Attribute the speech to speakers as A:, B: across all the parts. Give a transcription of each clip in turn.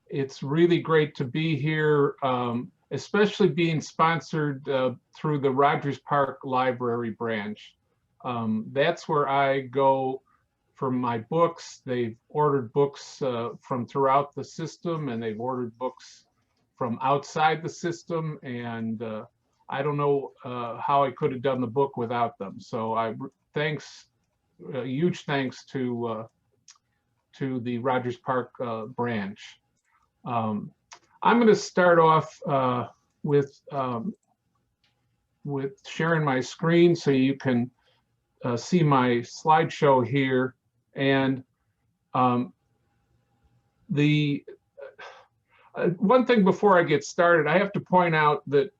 A: It's really great to be here, especially being sponsored through the Rogers Park Library branch. That's where I go for my books. They've ordered books from throughout the system, and they've ordered books from outside the system. And I don't know how I could have done the book without them. So huge thanks to the Rogers Park branch. I'm going to start off with sharing my screen so you can see my slideshow here. And the one thing before I get started, I have to point out that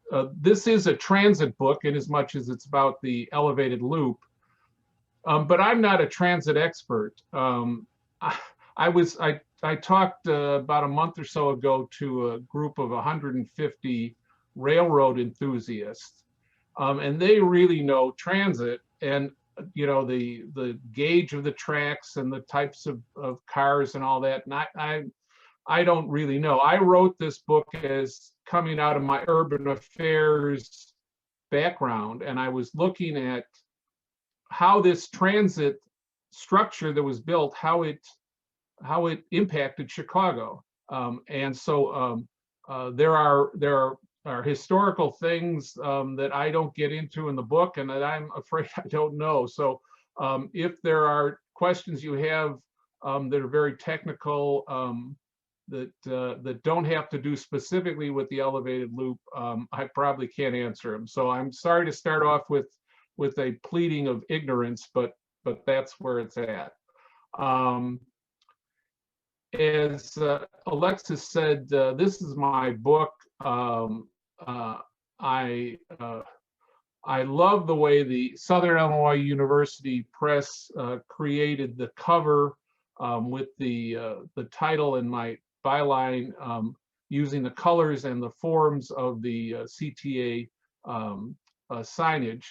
A: this is a transit book in as much as it's about the elevated loop. But I'm not a transit expert. I talked about a month or so ago to a group of 150 railroad enthusiasts, and they really know transit and the gauge of the tracks and the types of cars and all that. And I don't really know. I wrote this book as coming out of my urban affairs background, and I was looking at how this transit structure that was built, how it impacted Chicago. And so there are historical things that I don't get into in the book and that I'm afraid I don't know. So if there are questions you have that are very technical, that don't have to do specifically with the elevated loop, I probably can't answer them. So I'm sorry to start off with a pleading of ignorance, but that's where it's at. As Alexis said, this is my book. I love the way the Southern Illinois University Press created the cover with the title and my byline using the colors and the forms of the CTA signage.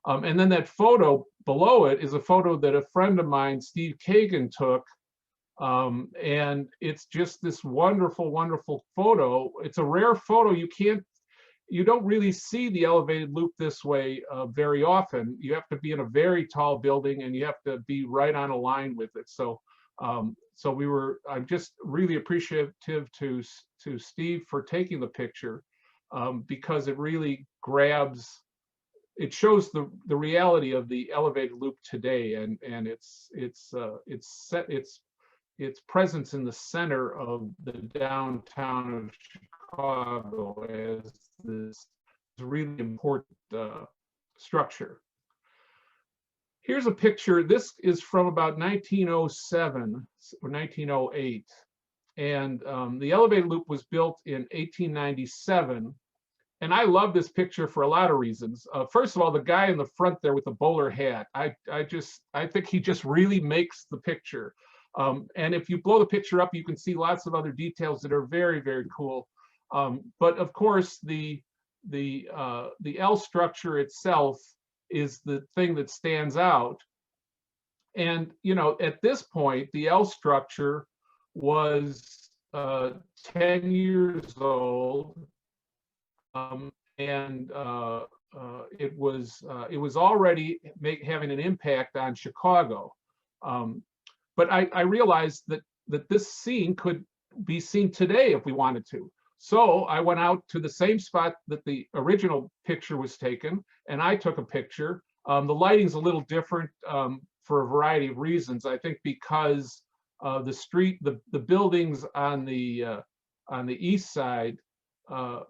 A: And then that photo below it is a photo that a friend of mine, Steve Kagan, took. And it's just this wonderful, wonderful photo. It's a rare photo. You don't really see the elevated loop this way very often. You have to be in a very tall building and you have to be right on a line with it. So I'm just really appreciative to Steve for taking the picture because it really it shows the reality of the elevated loop today and its presence in the center of the downtown of Chicago as this really important structure. Here's a picture. This is from about 1907 or 1908. And the elevated loop was built in 1897. And I love this picture for a lot of reasons. First of all, the guy in the front there with the bowler hat, I think he just really makes the picture. And if you blow the picture up, you can see lots of other details that are very, very cool. But of course, the L structure itself is the thing that stands out. And at this point, the L structure was 10 years old, and it was already having an impact on Chicago. But I realized that this scene could be seen today if we wanted to. So I went out to the same spot that the original picture was taken, and I took a picture. The lighting's a little different for a variety of reasons. I think because the buildings on the east side are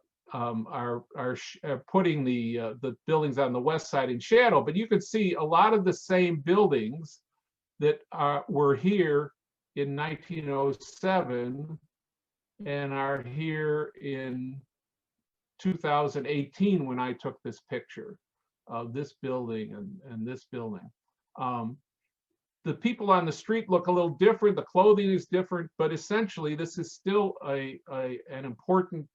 A: putting the buildings on the west side in shadow. But you can see a lot of the same buildings that were here in 1907 and are here in 2018 when I took this picture of this building and this building. The people on the street look a little different, the clothing is different, but essentially this is still an important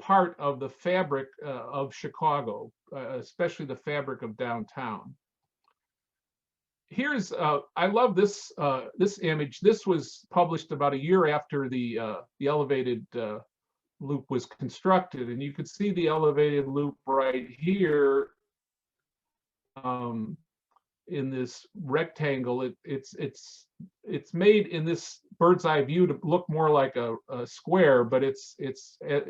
A: part of the fabric of Chicago, especially the fabric of downtown. here's I love this this image. This was published about a year after the elevated loop was constructed, and you can see the elevated loop right here in this rectangle. It's made in this bird's eye view to look more like a square, but it's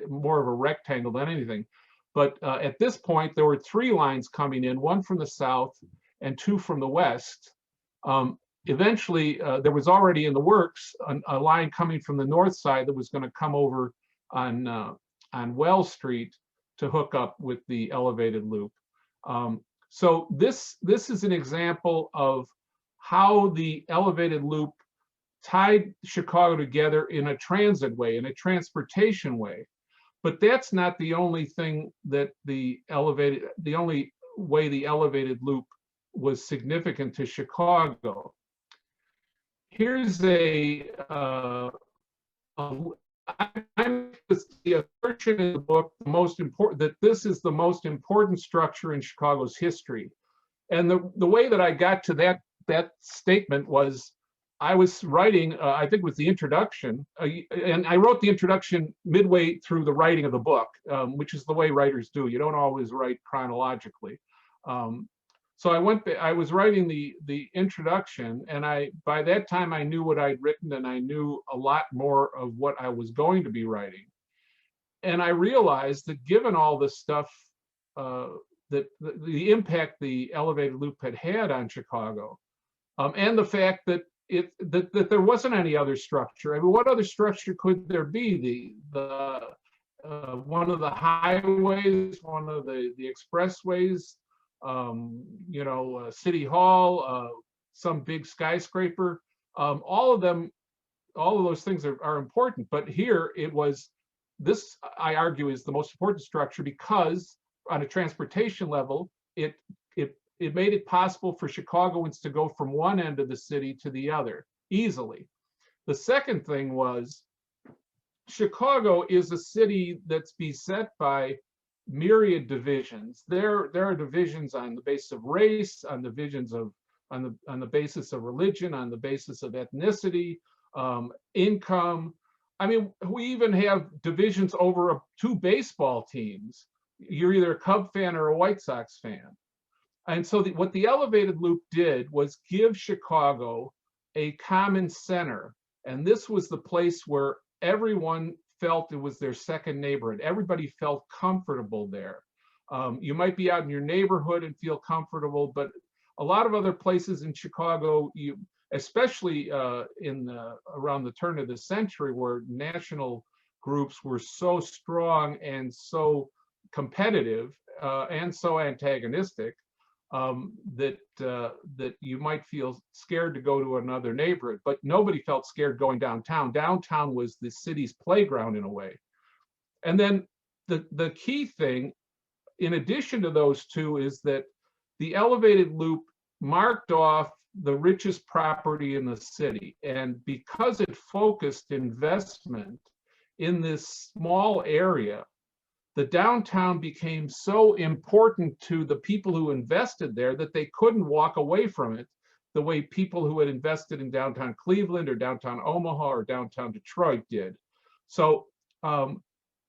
A: more of a rectangle than anything. But at this point, there were 3 lines coming in, one from the south and 2 from the west. Eventually, there was already in the works a line coming from the north side that was going to come over on Wells Street to hook up with the elevated loop. So this is an example of how the elevated loop tied Chicago together in a transit way, in a transportation way. But that's not the only thing that the only way the elevated loop was significant to Chicago. Here's I'm the assertion in the book that this is the most important structure in Chicago's history. And the way that I got to that statement was, I was writing, I think it was the introduction, and I wrote the introduction midway through the writing of the book, which is the way writers do. You don't always write chronologically. So I was writing the introduction, and by that time I knew what I'd written, and I knew a lot more of what I was going to be writing. And I realized that given all this stuff, that the impact the elevated loop had on Chicago, and the fact that that there wasn't any other structure. I mean, what other structure could there be? One of the highways, one of the expressways, you know, City Hall, some big skyscraper. All of those things are important. But here it was, this I argue is the most important structure because on a transportation level, it made it possible for Chicagoans to go from one end of the city to the other easily. The second thing was, Chicago is a city that's beset by myriad divisions. There are divisions on the basis of race, on divisions of on the basis of religion, on the basis of ethnicity, income. I mean, we even have divisions over 2 baseball teams. You're either a Cub fan or a White Sox fan. And so what the elevated loop did was give Chicago a common center. And this was the place where everyone felt it was their second neighborhood. Everybody felt comfortable there. You might be out in your neighborhood and feel comfortable, but a lot of other places in Chicago, especially around the turn of the century, where national groups were so strong and so competitive and so antagonistic, that you might feel scared to go to another neighborhood, but nobody felt scared going downtown. Downtown was the city's playground in a way. And then the key thing, in addition to those two, is that the elevated loop marked off the richest property in the city. And because it focused investment in this small area, the downtown became so important to the people who invested there that they couldn't walk away from it the way people who had invested in downtown Cleveland or downtown Omaha or downtown Detroit did. So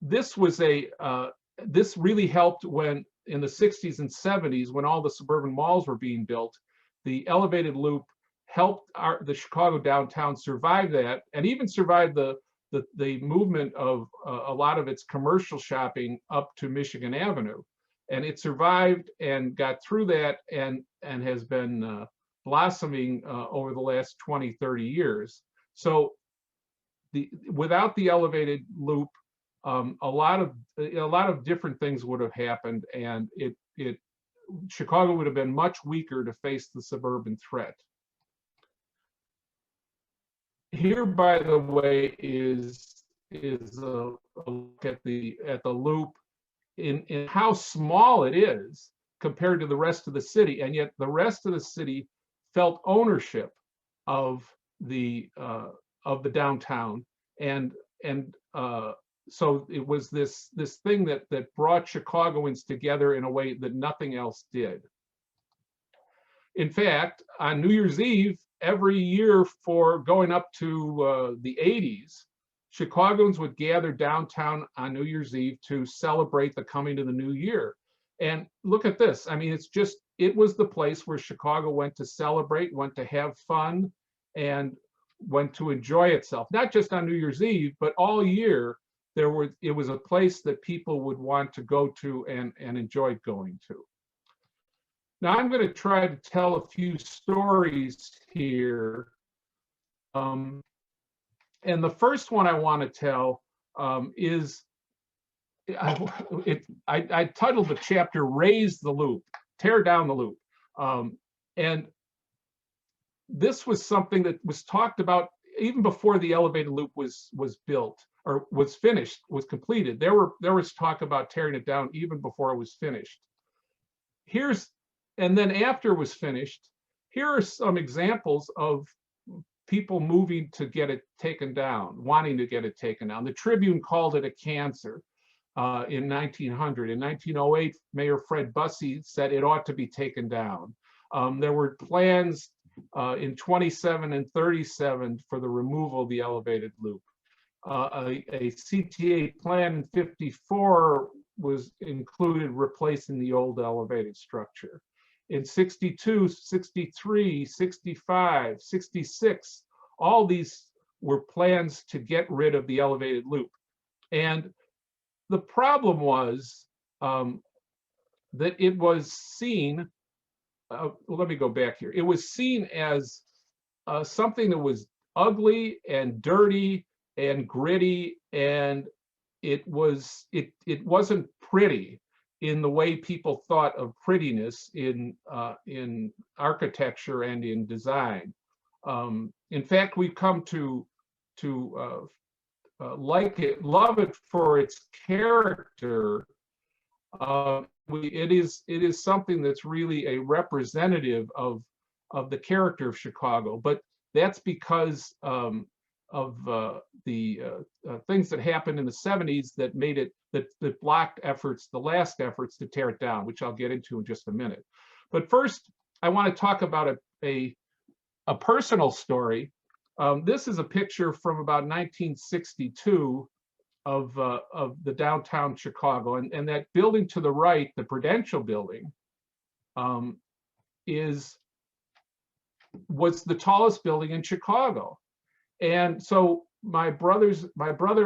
A: this really helped when in the 60s and 70s, when all the suburban malls were being built. The elevated loop helped the Chicago downtown survive that, and even survive the movement of a lot of its commercial shopping up to Michigan Avenue. And it survived and got through that, and has been blossoming over the last 20, 30 years. So without the elevated loop, a lot of different things would have happened, and Chicago would have been much weaker to face the suburban threat. Here, by the way, is a look at the loop in how small it is compared to the rest of the city, and yet the rest of the city felt ownership of the downtown, and so it was this thing that brought Chicagoans together in a way that nothing else did. In fact, on New Year's Eve, every year for going up to the 80s, Chicagoans would gather downtown on New Year's Eve to celebrate the coming of the new year. And look at this. I mean, it was the place where Chicago went to celebrate, went to have fun, and went to enjoy itself. Not just on New Year's Eve, but all year. It was a place that people would want to go to and enjoy going to. Now I'm going to try to tell a few stories here. And the first one I want to tell is, I titled the chapter, Raise the Loop, Tear Down the Loop. And this was something that was talked about even before the elevated loop was built, or was finished, was completed. There was talk about tearing it down even before it was finished. And then after it was finished, here are some examples of people moving to get it taken down, wanting to get it taken down. The Tribune called it a cancer in 1900. In 1908, Mayor Fred Bussey said it ought to be taken down. There were plans in 27 and 37 for the removal of the elevated loop. A CTA plan in 54 was included replacing the old elevated structure. In 62, 63, 65, 66, all these were plans to get rid of the elevated loop. And the problem was that it was seen, well, let me go back here. It was seen as something that was ugly and dirty and gritty, and it wasn't pretty in the way people thought of prettiness in architecture and in design. In fact, we've come to like it, love it for its character. It is something that's really a representative of the character of Chicago, but that's because of the things that happened in the 70s that made it, that blocked efforts, the last efforts to tear it down, which I'll get into in just a minute. But first, I want to talk about a personal story. This is a picture from about 1962 of the downtown Chicago, and that building to the right, the Prudential Building, was the tallest building in Chicago. And so my brother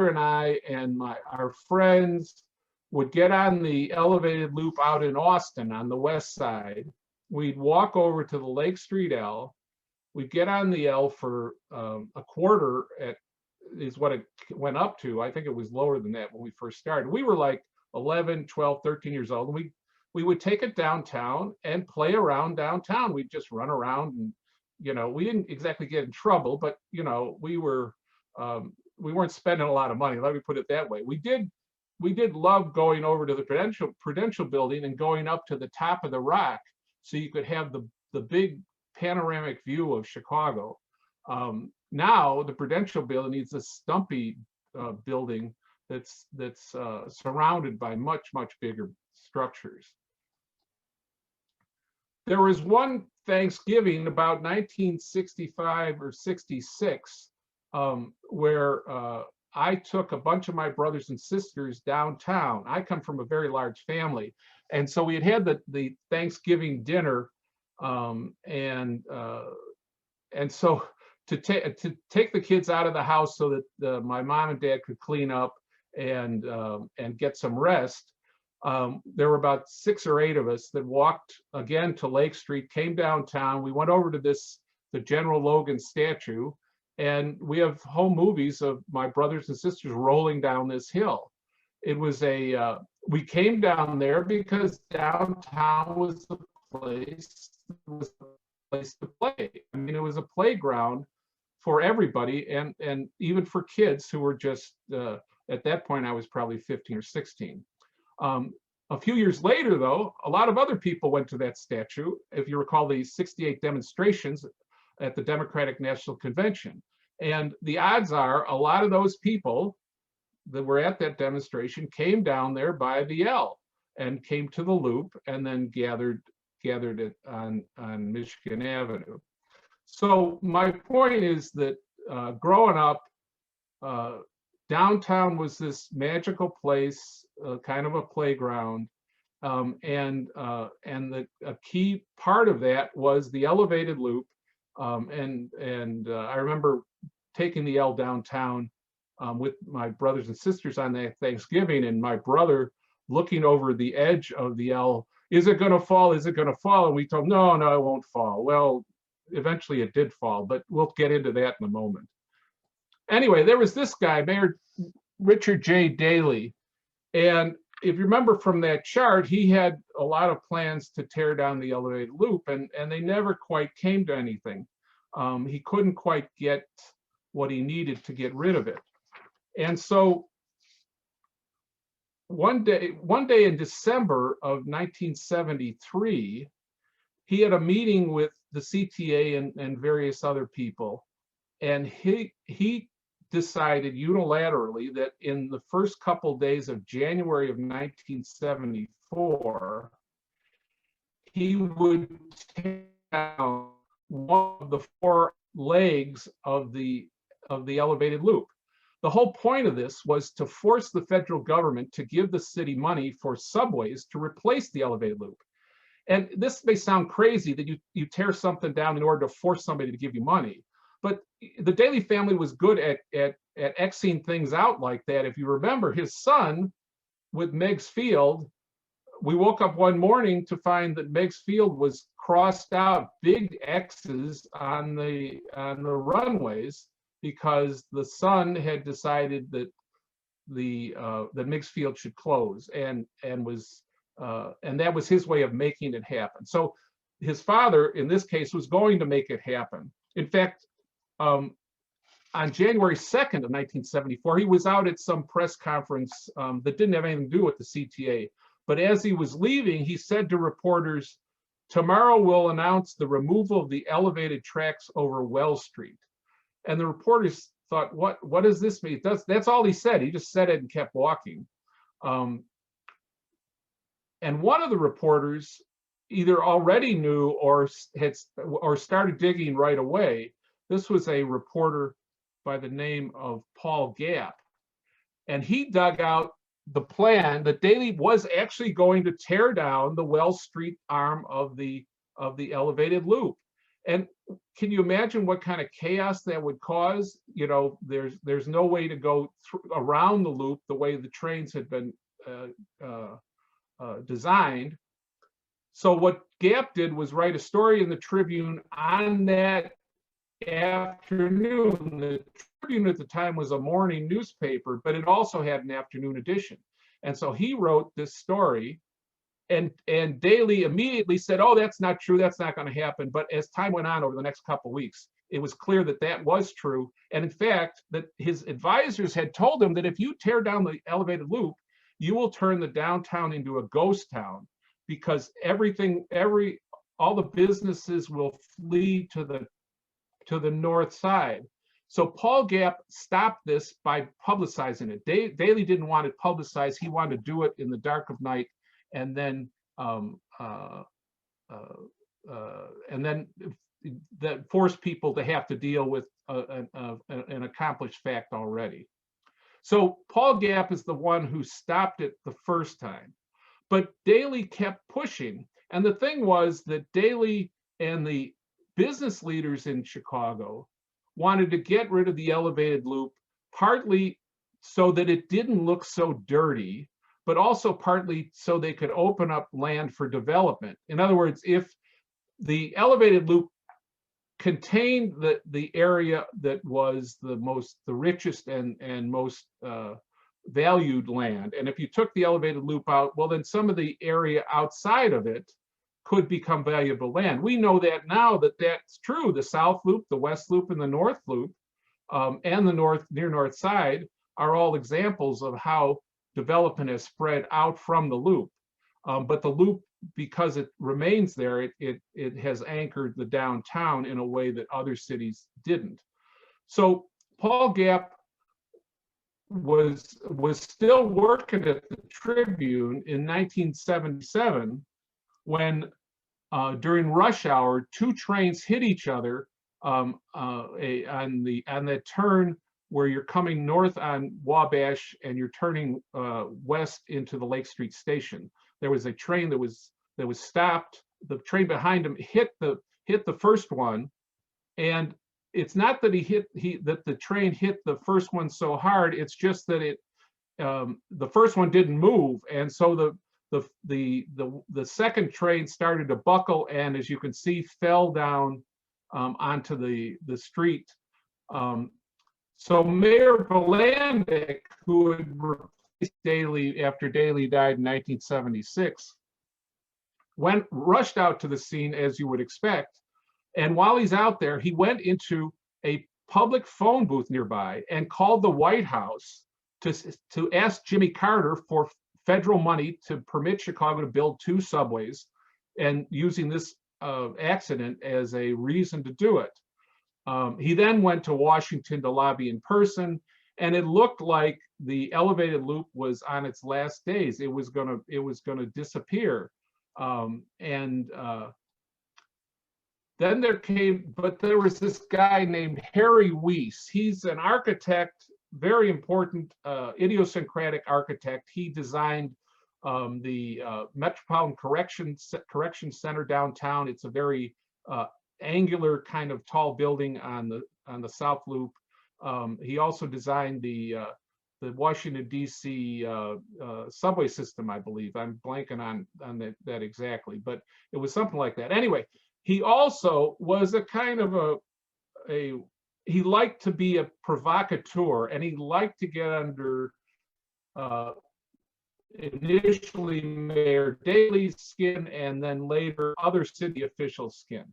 A: and I and our friends would get on the elevated loop out in Austin on the west side. We'd walk over to the Lake Street L. We'd get on the L for a quarter is what it went up to. I think it was lower than that when we first started. We were like 11, 12, 13 years old. And we would take it downtown and play around downtown. We'd just run around, and we didn't exactly get in trouble, but we weren't spending a lot of money. Let me put it that way. We did love going over to the Prudential Building and going up to the top of the rock so you could have the big panoramic view of Chicago. Now the Prudential Building is a stumpy building that's surrounded by much bigger structures. There was one Thanksgiving about 1965 or 66 where I took a bunch of my brothers and sisters downtown. I come from a very large family, and so we had the Thanksgiving dinner, and so to take the kids out of the house so that my mom and dad could clean up and get some rest. There were about 6 or 8 of us that walked again to Lake Street, came downtown. We went over to the General Logan statue, and we have home movies of my brothers and sisters rolling down this hill. It was we came down there because downtown was the place to play. I mean, it was a playground for everybody, and even for kids who were just, at that point, I was probably 15 or 16. A few years later, though, a lot of other people went to that statue. If you recall the 68 demonstrations at the Democratic National Convention. And the odds are a lot of those people that were at that demonstration came down there by the L and came to the loop and then gathered gathered on Michigan Avenue. So my point is that growing up, downtown was this magical place, kind of a playground, and a key part of that was the elevated loop. I remember taking the L downtown with my brothers and sisters on that Thanksgiving, and my brother looking over the edge of the L, is it going to fall? Is it going to fall? And we told him, no, no, it won't fall. Well, eventually it did fall, but we'll get into that in a moment. Anyway, there was this guy, Mayor Richard J. Daley, and if you remember from that chart, he had a lot of plans to tear down the elevated loop, and they never quite came to anything. He couldn't quite get what he needed to get rid of it. And so one day in December of 1973, he had a meeting with the CTA and various other people, and he decided unilaterally that in the first couple days of January of 1974, he would take down one of the four legs of the elevated loop. The whole point of this was to force the federal government to give the city money for subways to replace the elevated loop. And this may sound crazy that you tear something down in order to force somebody to give you money. But the Daley family was good at Xing things out like that. If you remember, his son with Meigs Field, we woke up one morning to find that Meigs Field was crossed out, big X's on the runways, because the son had decided that that Meigs Field should close, and that was his way of making it happen. So his father, in this case, was going to make it happen. In fact, on January 2nd of 1974, he was out at some press conference that didn't have anything to do with the CTA. But as he was leaving, he said to reporters, "Tomorrow we'll announce the removal of the elevated tracks over Wells Street." And the reporters thought, what does this mean? That's all he said. He just said it and kept walking. And one of the reporters either already knew or started digging right away. This was a reporter by the name of Paul Gapp, and he dug out the plan that Daley was actually going to tear down the Wells Street arm of the elevated loop. And can you imagine what kind of chaos that would cause? You know, there's no way to go around the loop the way the trains had been designed. So what Gapp did was write a story in the Tribune on that afternoon. The Tribune at the time was a morning newspaper, but it also had an afternoon edition. And so he wrote this story, and Daley immediately said, "Oh, that's not true. That's not going to happen." But as time went on over the next couple of weeks, it was clear that that was true. And in fact, that his advisors had told him that if you tear down the elevated loop, you will turn the downtown into a ghost town, because all the businesses will flee to the north side. So Paul Gapp stopped this by publicizing it. Daley didn't want it publicized. He wanted to do it in the dark of night, and then that forced people to have to deal with an accomplished fact already. So Paul Gapp is the one who stopped it the first time, but Daley kept pushing. And the thing was that Daley and the business leaders in Chicago wanted to get rid of the elevated loop, partly so that it didn't look so dirty, but also partly so they could open up land for development. In other words, if the elevated loop contained the area that was the richest and most valued land, and if you took the elevated loop out, well, then some of the area outside of it could become valuable land. We know that now that that's true. The South Loop, the West Loop, and the North Loop, and the near North Side are all examples of how development has spread out from the loop. But the loop, because it remains there, it has anchored the downtown in a way that other cities didn't. So Paul Gapp was still working at the Tribune in 1977 when during rush hour, two trains hit each other on the turn where you're coming north on Wabash and you're turning west into the Lake Street station. There was a train that was stopped. The train behind him hit the first one, and it's not that that the train hit the first one so hard. It's just that the first one didn't move, and so the second train started to buckle, and as you can see, fell down onto the street. So Mayor Volandic, who had replaced Daley after Daley died in 1976, rushed out to the scene as you would expect. And while he's out there, he went into a public phone booth nearby and called the White House to ask Jimmy Carter for federal money to permit Chicago to build 2 subways, and using this accident as a reason to do it. He then went to Washington to lobby in person, and it looked like the elevated loop was on its last days. It was gonna disappear. Then there was this guy named Harry Weiss. He's an architect, very important idiosyncratic architect. He designed the Metropolitan Correction Center downtown. It's a very angular kind of tall building on the South Loop. He also designed the Washington D.C. Subway system, I believe. I'm blanking on that exactly, but it was something like that. Anyway, he also was a kind of he liked to be a provocateur, and he liked to get under initially Mayor Daley's skin and then later other city officials' skin.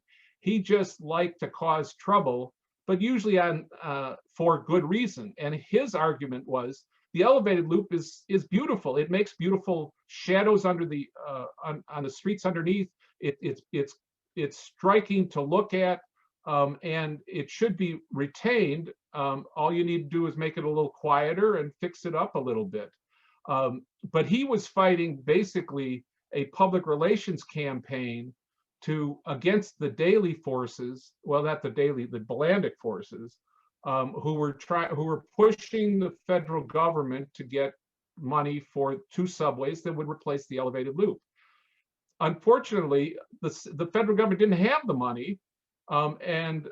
A: He just liked to cause trouble, but usually for good reason. And his argument was the elevated loop is beautiful. It makes beautiful shadows under on the streets underneath. It's striking to look at, and it should be retained. All you need to do is make it a little quieter and fix it up a little bit. But he was fighting basically a public relations campaign against the Daley forces, well, not the Daley, the Volandic forces, who were pushing the federal government to get money for 2 subways that would replace the elevated loop. Unfortunately, the federal government didn't have the money, and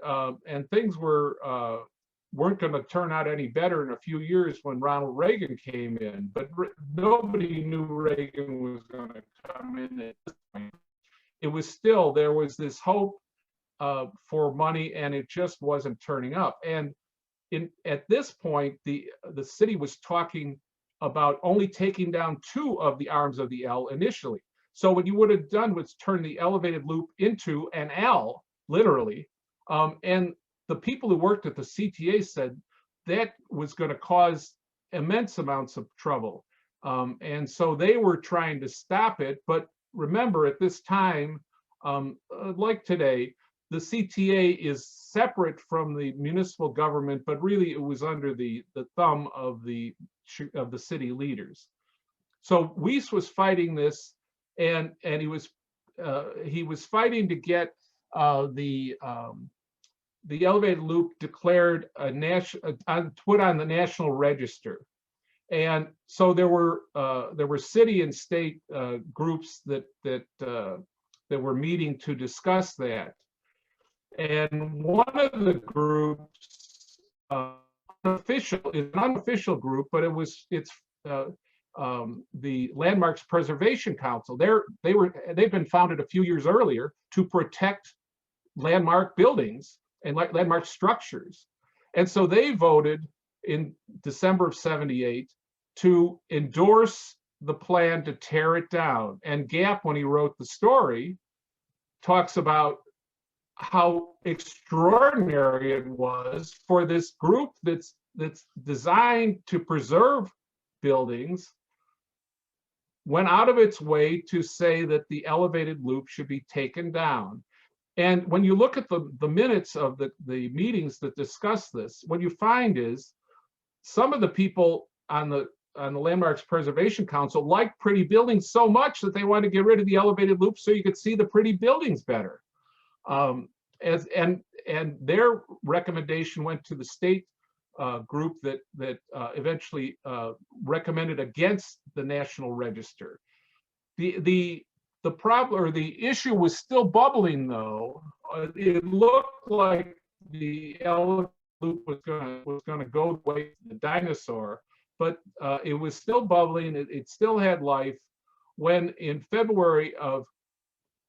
A: things weren't going to turn out any better in a few years when Ronald Reagan came in. But nobody knew Reagan was going to come in at this point. It was still, there was this hope for money, and it just wasn't turning up. And at this point, the city was talking about only taking down 2 of the arms of the L initially. So what you would have done was turn the elevated loop into an L, literally. And the people who worked at the CTA said that was going to cause immense amounts of trouble. And so they were trying to stop it. But remember, at this time, like today, the CTA is separate from the municipal government, but really it was under the thumb of the city leaders. So Weiss was fighting this, and he was fighting to get the elevated loop declared put on the National Register. And so there were city and state groups that were meeting to discuss that. And one of the groups, is an unofficial group, but it's the Landmarks Preservation Council. They've been founded a few years earlier to protect landmark buildings and landmark structures. And so they voted in December of '78 to endorse the plan to tear it down. And Gap, when he wrote the story, talks about how extraordinary it was for this group that's designed to preserve buildings, went out of its way to say that the elevated loop should be taken down. And when you look at the minutes of the meetings that discuss this, what you find is some of the people on the Landmarks Preservation Council liked pretty buildings so much that they wanted to get rid of the elevated loop so you could see the pretty buildings better. And their recommendation went to the state group that eventually recommended against the National Register. The problem, or the issue, was still bubbling though. It looked like the elevated loop was going to go the way of the dinosaur, but it was still bubbling. It still had life. When in February of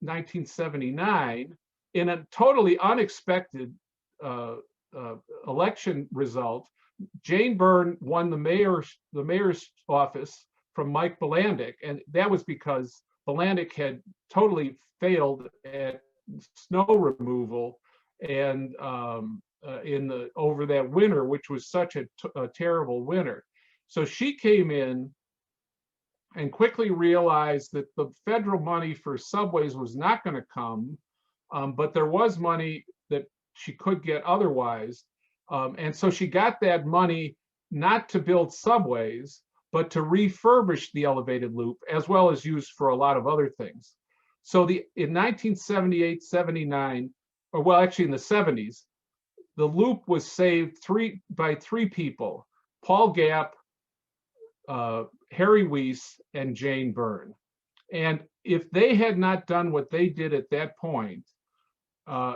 A: 1979, in a totally unexpected election result, Jane Byrne won the mayor's office from Mike Bilandic, and that was because Bilandic had totally failed at snow removal and over that winter, which was such a terrible winter. So she came in and quickly realized that the federal money for subways was not going to come, but there was money that she could get otherwise. And so she got that money not to build subways, but to refurbish the elevated loop, as well as use for a lot of other things. So in 1978, 79, or well, actually in the 70s, the loop was saved by three people: Paul Gapp, Harry Weiss, and Jane Byrne. And if they had not done what they did at that point,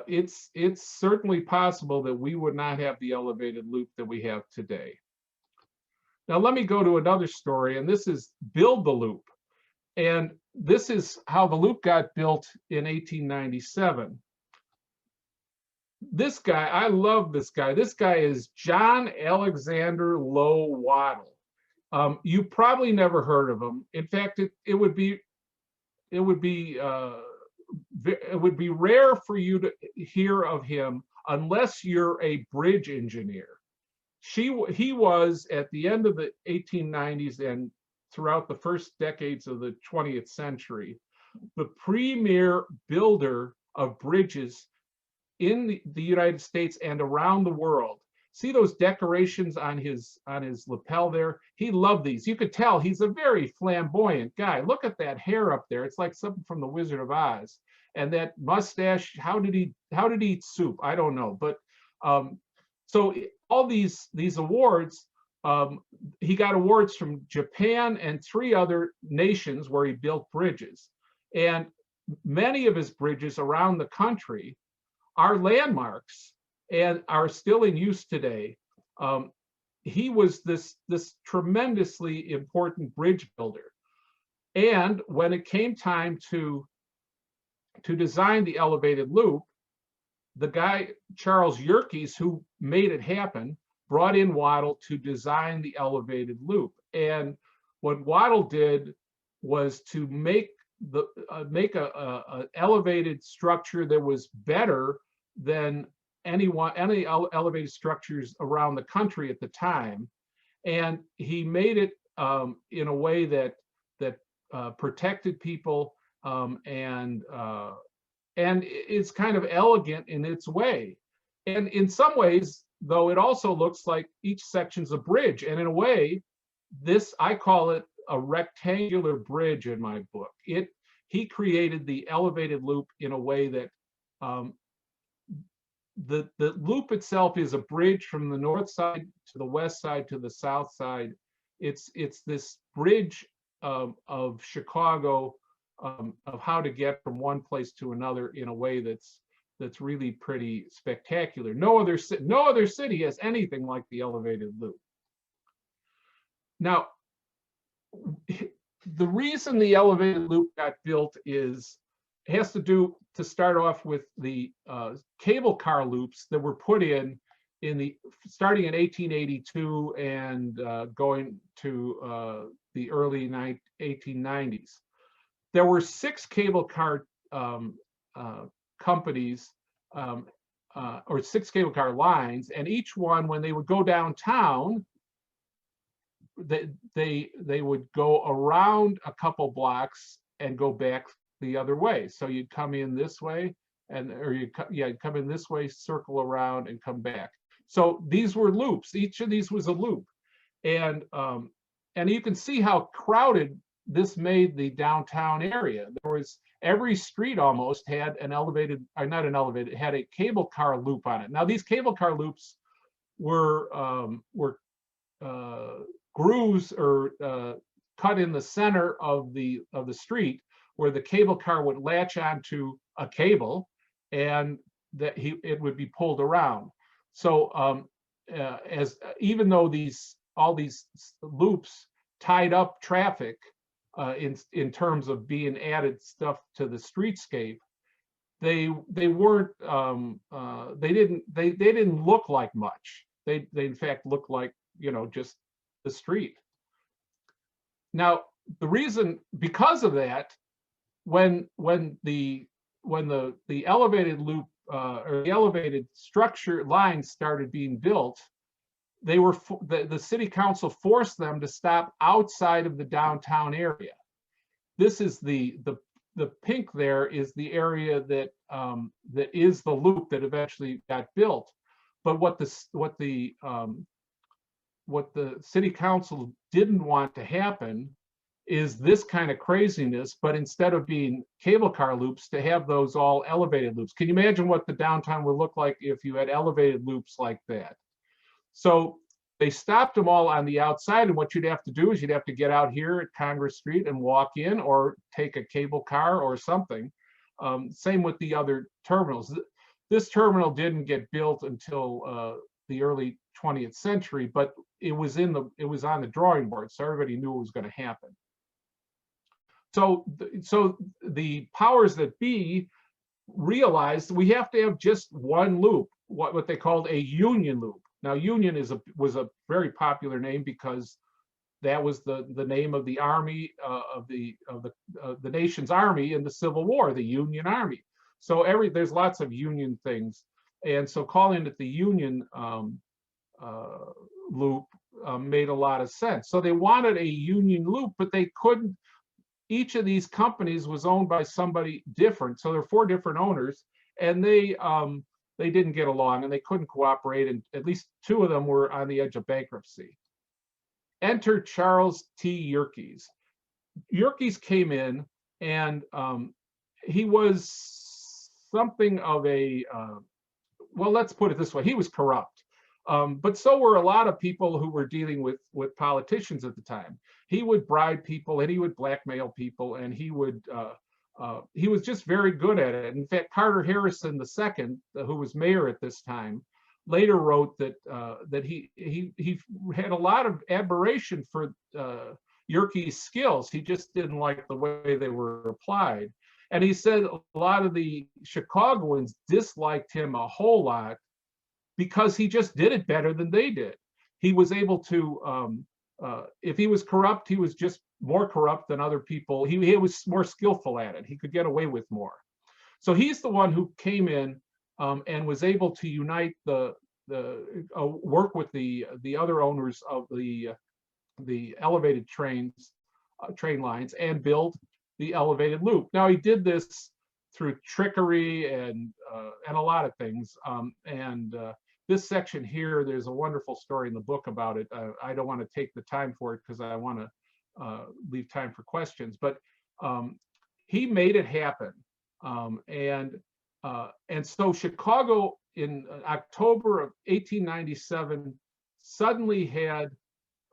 A: it's certainly possible that we would not have the elevated loop that we have today. Now let me go to another story, and this is Build the Loop. And this is how the loop got built in 1897. This guy, I love this guy. This guy is John Alexander Low Waddle. You probably never heard of him. In fact, it would be rare for you to hear of him unless you're a bridge engineer. He was, at the end of the 1890s and throughout the first decades of the 20th century, the premier builder of bridges in the United States and around the world. See those decorations on his lapel there? He loved these. You could tell he's a very flamboyant guy. Look at that hair up there. It's like something from the Wizard of Oz. And that mustache, how did he eat soup? I don't know. But so all these awards, he got awards from Japan and 3 other nations where he built bridges. And many of his bridges around the country are landmarks and are still in use today. He was this tremendously important bridge builder. And when it came time to design the elevated loop, the guy, Charles Yerkes, who made it happen, brought in Waddle to design the elevated loop. And what Waddle did was to make a elevated structure that was better than any elevated structures around the country at the time. And he made it in a way that protected people, and it's kind of elegant in its way. And in some ways, though, it also looks like each section's a bridge. And in a way, I call it a rectangular bridge in my book. He created the elevated loop in a way that the loop itself is a bridge from the north side to the west side to the south side. It's this bridge of Chicago, of how to get from one place to another in a way that's really pretty spectacular. No other city has anything like the elevated loop. Now, the reason the elevated loop got built has to do, to start off with, the cable car loops that were put in starting in 1882 and going to the early 1890s. There were 6 cable car companies, or 6 cable car lines, and each one, when they would go downtown, they would go around a couple blocks and go back the other way. So you'd come in this way, or you'd come in this way, circle around, and come back. So these were loops. Each of these was a loop, and you can see how crowded this made the downtown area. There was every street almost had an elevated, or not an elevated, had a cable car loop on it. Now these cable car loops were grooves or cut in the center of the street where the cable car would latch onto a cable, and that it would be pulled around. So even though all these loops tied up traffic in terms of being added stuff to the streetscape, they weren't they didn't look like much. They in fact looked like, you know, just the street. Now the reason, because of that, when the elevated loop or the elevated structure lines started being built, the city council forced them to stop outside of the downtown area. This is the pink there is the area that that is the loop that eventually got built. But what the city council didn't want to happen is this kind of craziness, but instead of being cable car loops, to have those all elevated loops. Can you imagine what the downtown would look like if you had elevated loops like that? So they stopped them all on the outside, and what you'd have to do is you'd have to get out here at Congress Street and walk in, or take a cable car or something. Same with the other terminals. This terminal didn't get built until the early 20th century, but it was on the drawing board, so everybody knew it was going to happen. So the powers that be realized we have to have just one loop, what they called a union loop. Now, union was a very popular name because that was the name of the army of the nation's army in the Civil War, the Union Army. So there's lots of union things, and so calling it the union loop made a lot of sense. So they wanted a union loop, but they couldn't. Each of these companies was owned by somebody different. So there are 4 different owners, and they didn't get along and they couldn't cooperate. And at least 2 of them were on the edge of bankruptcy. Enter Charles T. Yerkes. Yerkes came in, and he was something of a, well, let's put it this way, he was corrupt. But so were a lot of people who were dealing with politicians at the time. He would bribe people and he would blackmail people, and he was just very good at it. In fact, Carter Harrison II, who was mayor at this time, later wrote that he had a lot of admiration for Yerkes' skills. He just didn't like the way they were applied. And he said a lot of the Chicagoans disliked him a whole lot because he just did it better than they did. He was able to, if he was corrupt, he was just more corrupt than other people. He was more skillful at it. He could get away with more. So he's the one who came in and was able to unite work with the other owners of the elevated train lines and build the elevated loop. Now he did this through trickery and a lot of things. This section here, there's a wonderful story in the book about it. I don't want to take the time for it because I want to leave time for questions, but he made it happen. And so Chicago in October of 1897 suddenly had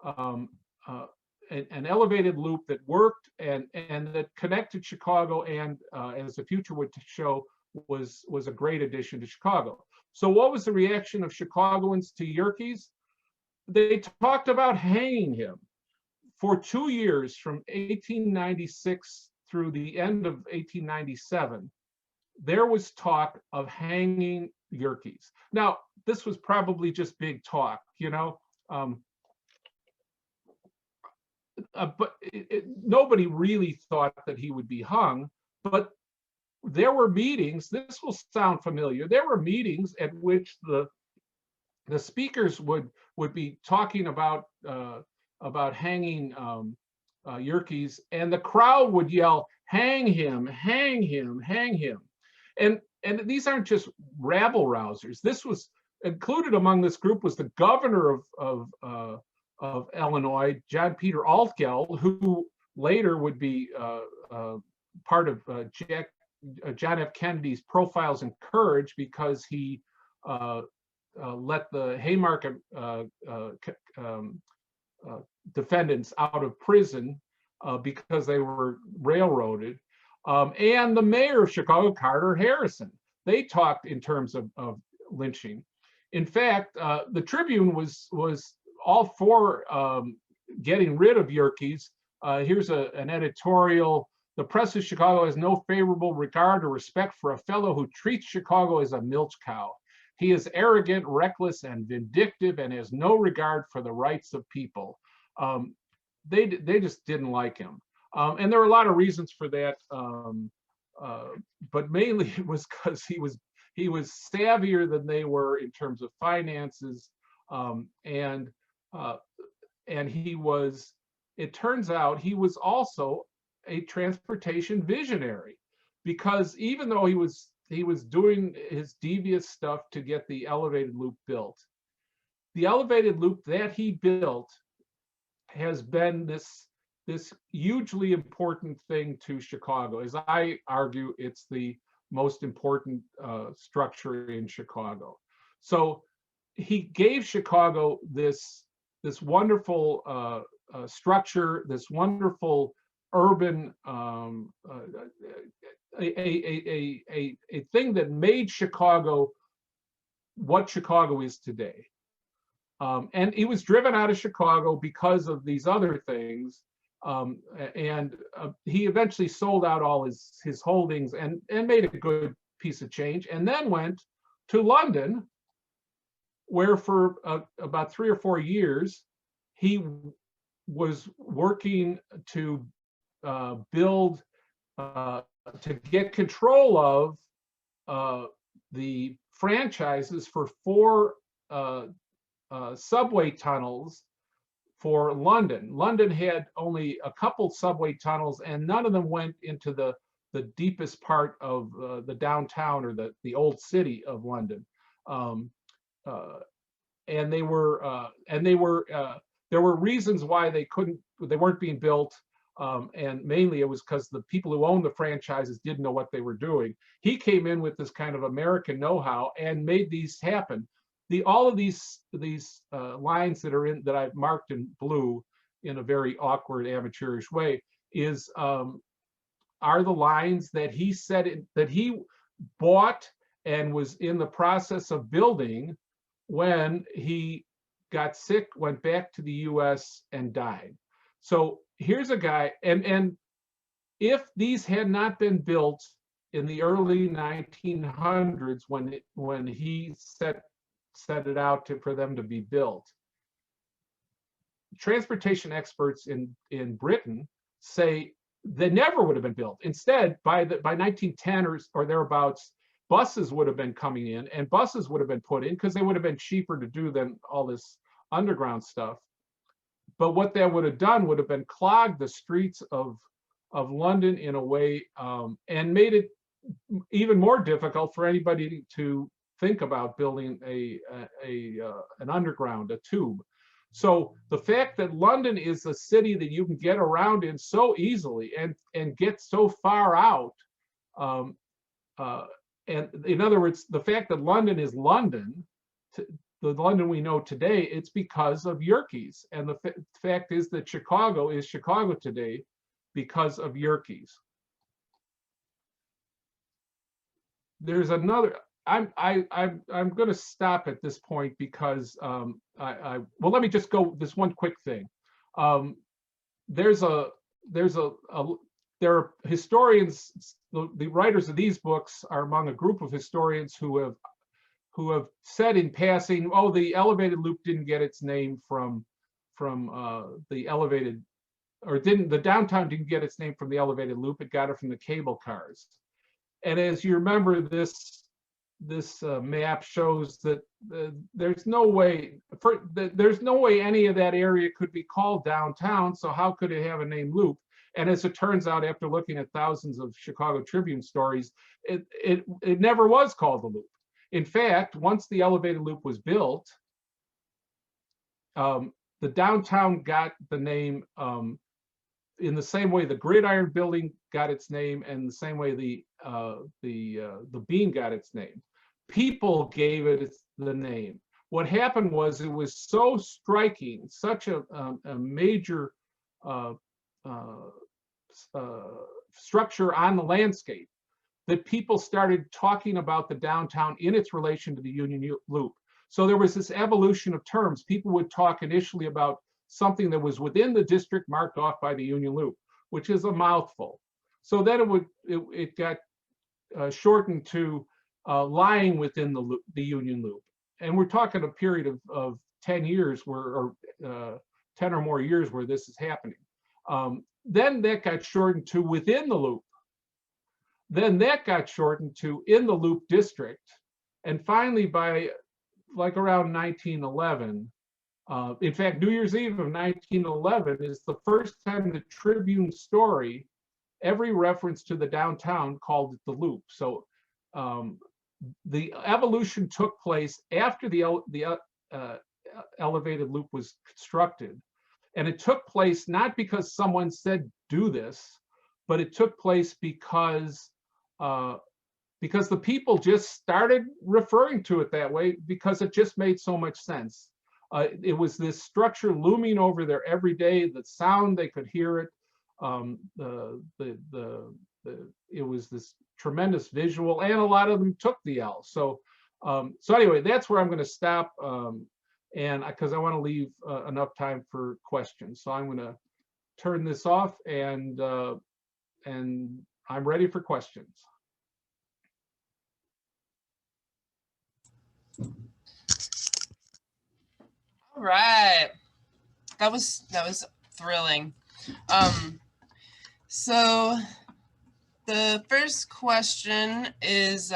A: an elevated loop that worked and that connected Chicago, and as the future would show, was a great addition to Chicago. So what was the reaction of Chicagoans to Yerkes? They talked about hanging him. For 2 years, from 1896 through the end of 1897, there was talk of hanging Yerkes. Now, this was probably just big talk, you know, but nobody really thought that he would be hung. But there were meetings, this will sound familiar, there were meetings at which the speakers would be talking about hanging Yerkes, and the crowd would yell, "Hang him, hang him, hang him." And these aren't just rabble rousers. This was included among this group was the governor of Illinois, John Peter Altgeld, who later would be part of John F. Kennedy's Profiles in Courage, because he let the Haymarket defendants out of prison because they were railroaded. And the mayor of Chicago, Carter Harrison, they talked in terms of lynching. In fact, the Tribune was all for getting rid of Yerkes. Here's an editorial. The press of Chicago has no favorable regard or respect for a fellow who treats Chicago as a milch cow. He is arrogant, reckless, and vindictive, and has no regard for the rights of people. They just didn't like him. And there were a lot of reasons for that, but mainly it was because he was savvier than they were in terms of finances, and he was. It turns out he was also a transportation visionary, because even though he was doing his devious stuff to get the elevated loop built, the elevated loop that he built has been this hugely important thing to Chicago. As I argue, it's the most important structure in Chicago. So he gave Chicago this wonderful structure, this wonderful urban a thing that made Chicago what Chicago is today. And he was driven out of Chicago because of these other things. He eventually sold out all his holdings and made a good piece of change, and then went to London, where for about 3 or 4 years he was working to build, to get control of the franchises for 4 subway tunnels for London. London had only a couple subway tunnels, and none of them went into the deepest part of the downtown, or the old city of London. And there were reasons why they weren't being built. And mainly it was because the people who owned the franchises didn't know what they were doing. He came in with this kind of American know-how and made these happen. All of these lines that I've marked in blue in a very awkward, amateurish way are the lines that he that he bought and was in the process of building when he got sick, went back to the U.S. and died. So here's a guy, and if these had not been built in the early 1900s, when he set it out for them to be built, transportation experts in Britain say they never would have been built. Instead, by 1910 or thereabouts, buses would have been coming in, and buses would have been put in because they would have been cheaper to do than all this underground stuff. But what that would have done would have been clogged the streets of London in a way, and made it even more difficult for anybody to think about building an underground, a tube. So the fact that London is a city that you can get around in so easily and get so far out, and in other words, the fact that London is London, the London we know today, it's because of Yerkes. And the fact is that Chicago is Chicago today because of Yerkes. There's another. I'm going to stop at this point because well, let me just go this one quick thing. There are historians. The writers of these books are among a group of historians who have said in passing, oh, the elevated loop didn't get its name from the elevated, or the downtown didn't get its name from the elevated loop. It got it from the cable cars. And as you remember, this map shows that there's no way any of that area could be called downtown. So how could it have a name loop? And as it turns out, after looking at thousands of Chicago Tribune stories, it never was called the loop. In fact, once the elevated loop was built, the downtown got the name in the same way the Gridiron Building got its name, and the same way the Bean got its name. People gave it the name. What happened was it was so striking, such a major structure on the landscape, that people started talking about the downtown in its relation to the Union Loop. So there was this evolution of terms. People would talk initially about something that was within the district marked off by the Union Loop, which is a mouthful. So then it got shortened to lying within the Union Loop. And we're talking a period of 10 years or 10 or more years where this is happening. Then that got shortened to within the loop. Then that got shortened to in the Loop District. And finally, by like around 1911, in fact, New Year's Eve of 1911 is the first time the Tribune story, every reference to the downtown called it the Loop. So the evolution took place after the elevated loop was constructed. And it took place not because someone said do this, but it took place because the people just started referring to it that way because it just made so much sense. It was this structure looming over there every day. The sound, they could hear it. It was this tremendous visual, and a lot of them took the L. So anyway, that's where I'm going to stop, and because I want to leave enough time for questions. So I'm going to turn this off, and I'm ready for questions.
B: All right, that was thrilling. So the first question is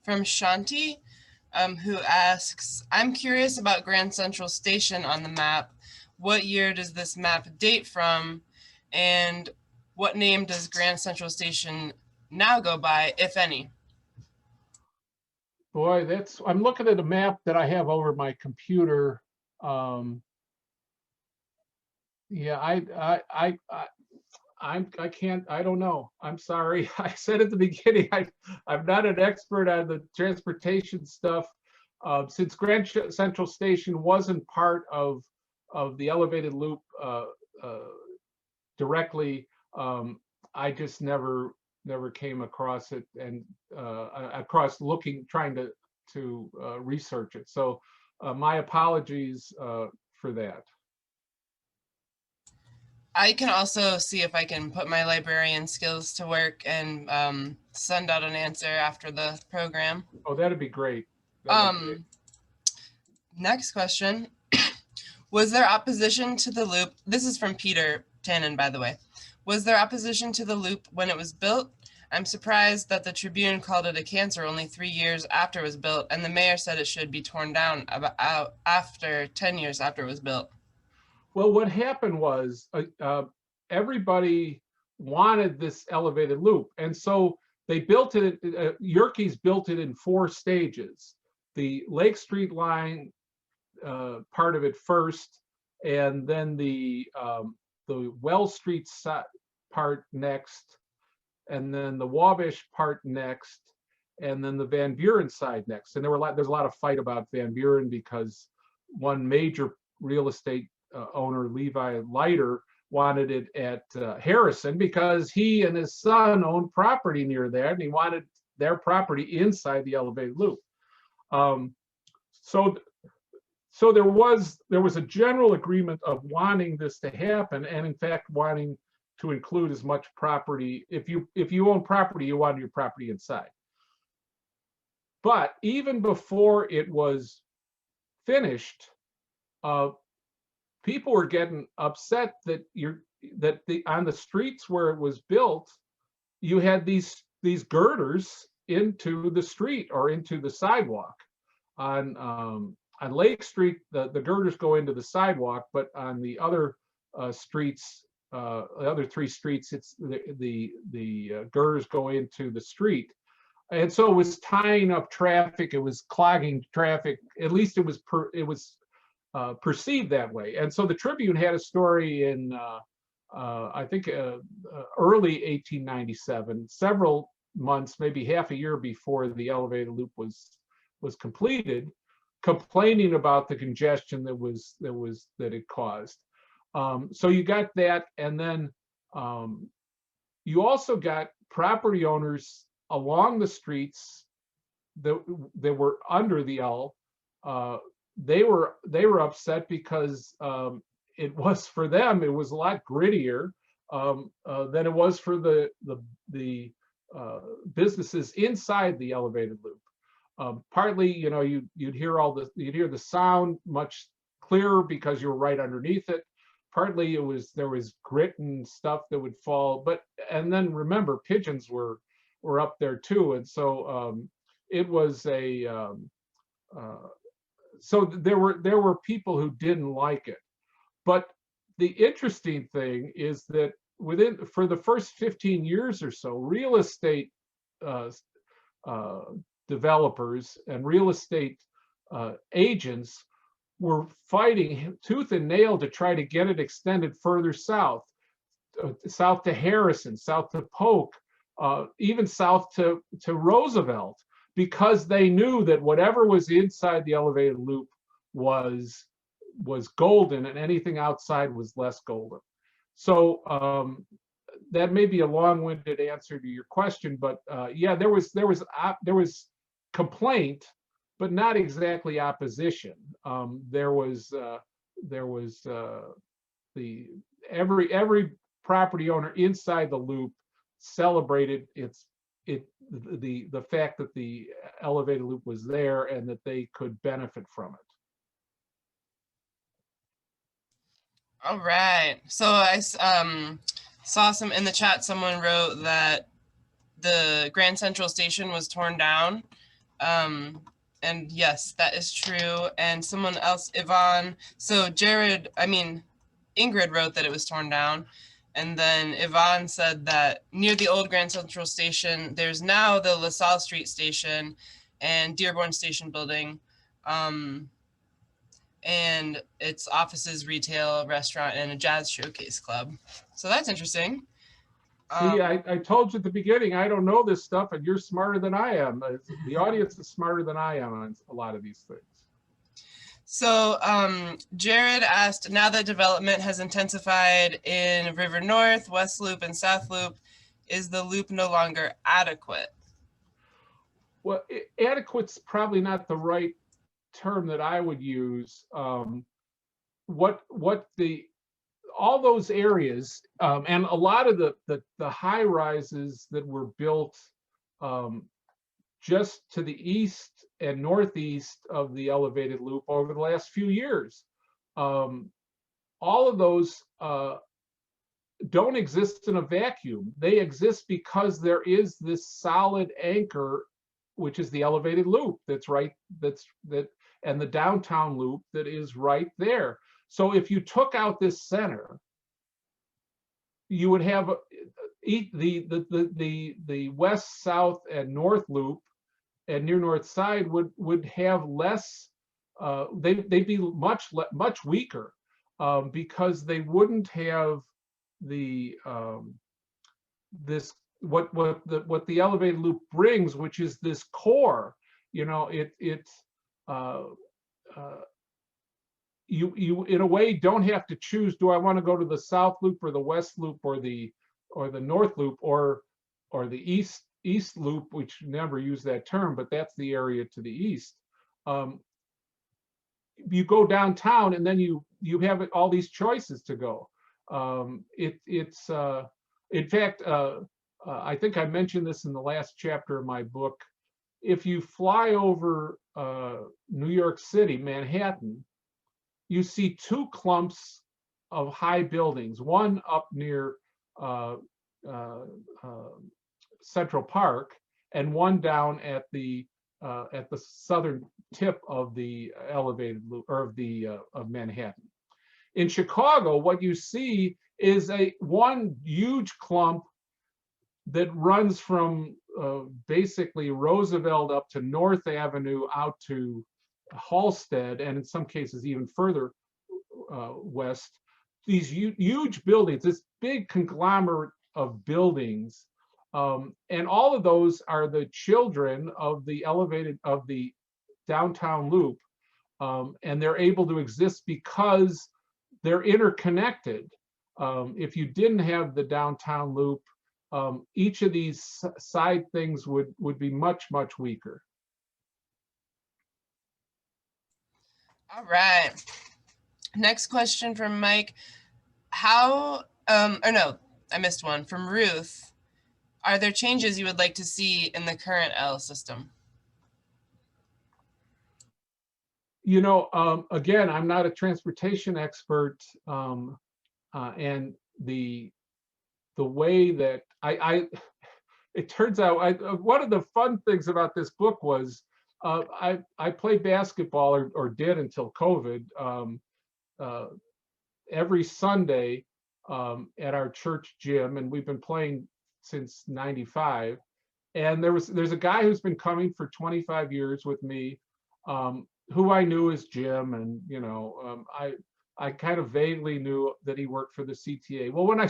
B: from Shanti, who asks, I'm curious about Grand Central Station on the map. What year does this map date from? And what name does Grand Central Station now go by, if any?
A: Boy, I'm looking at a map that I have over my computer. Yeah, I can't, I don't know. I'm sorry. I said at the beginning, I'm not an expert on the transportation stuff. Since Grand Central Station wasn't part of the elevated loop directly, I just never came across it, and trying to research it. So my apologies for that.
B: I can also see if I can put my librarian skills to work and send out an answer after the program.
A: Oh, that'd be great.
B: Next question. Was there opposition to the loop? This is from Peter Tannen, by the way. Was there opposition to the loop when it was built? I'm surprised that the Tribune called it a cancer only 3 years after it was built, and the mayor said it should be torn down after 10 years after it was built.
A: Well, what happened was everybody wanted this elevated loop, and so they built it. Yerkes built it in 4 stages: the Lake Street line part of it first, and then the Wells Street part next, and then the Wabash part next, and then the Van Buren side next. And there's a lot of fight about Van Buren because one major real estate owner, Levi Leiter, wanted it at Harrison because he and his son owned property near there, and he wanted their property inside the elevated loop. So there was a general agreement of wanting this to happen, and in fact wanting to include as much property. If you own property, you want your property inside. But even before it was finished, people were getting upset that on the streets where it was built, you had these girders into the street or into the sidewalk. On Lake Street, the girders go into the sidewalk, but on the other streets, the other 3 streets, it's the girders go into the street. And so it was tying up traffic. It was clogging traffic. At least it was perceived that way. And so the Tribune had a story in, I think, early 1897, several months, maybe half a year before the elevated loop was completed, complaining about the congestion that it caused. So you got that, and then you also got property owners along the streets that were under the L. They were upset because it was, for them, it was a lot grittier than it was for the businesses inside the elevated loop. Partly, you know, you'd hear the sound much clearer because you were right underneath it. Partly there was grit and stuff that would fall, and then remember, pigeons were up there too, and so it was so there were people who didn't like it. But the interesting thing is that for the first 15 years or so, real estate developers and real estate agents were fighting tooth and nail to try to get it extended further south to Harrison, south to Polk, even south to Roosevelt, because they knew that whatever was inside the elevated loop was golden, and anything outside was less golden. So that may be a long-winded answer to your question, but yeah, there was complaint, but not exactly opposition. There was every property owner inside the loop celebrated the fact that the elevated loop was there and that they could benefit from it.
B: All right. So I saw some in the chat. Someone wrote that the Grand Central Station was torn down. And yes, that is true. And someone else, Yvonne. So Ingrid wrote that it was torn down. And then Yvonne said that near the old Grand Central Station, there's now the LaSalle Street Station and Dearborn Station building. And it's offices, retail, restaurant, and a jazz showcase club. So that's interesting.
A: See, I told you at the beginning, I don't know this stuff, and you're smarter than I am. The audience is smarter than I am on a lot of these things.
B: So Jared asked, now that development has intensified in River North, West Loop, and South Loop, is the loop no longer adequate?
A: Well, adequate's probably not the right term that I would use. All those areas, and a lot of the high rises that were built just to the east and northeast of the elevated loop over the last few years, all of those don't exist in a vacuum. They exist because there is this solid anchor, which is the elevated loop and the downtown loop that is right there. So if you took out this center, you would have the west, south, and north loop and near north side would have less. They'd be much weaker because they wouldn't have the what the elevated loop brings, which is this core. You know, you in a way don't have to choose, do I want to go to the south loop or the west loop or the north loop or the east loop, which never use that term, but that's the area to the east. You go downtown and then you have all these choices to go. In fact, I think I mentioned this in the last chapter of my book. If you fly over New York City, Manhattan, you see two clumps of high buildings, one up near Central Park and one down at the southern tip of the elevated loop, or of Manhattan. In Chicago, what you see is one huge clump that runs from basically Roosevelt up to North Avenue out to Halsted, and in some cases even further west, these huge buildings, this big conglomerate of buildings, and all of those are the children of the downtown loop, and they're able to exist because they're interconnected. If you didn't have the downtown loop, each of these side things would be much weaker.
B: All right. Next question from Mike. How, or no, I missed one from Ruth. Are there changes you would like to see in the current L system?
A: You know, again, I'm not a transportation expert, and the way that it turns out, one of the fun things about this book was I played basketball, or did until COVID, every Sunday at our church gym, and we've been playing since '95. And there's a guy who's been coming for 25 years with me, who I knew as Jim, and I kind of vaguely knew that he worked for the CTA. Well, when I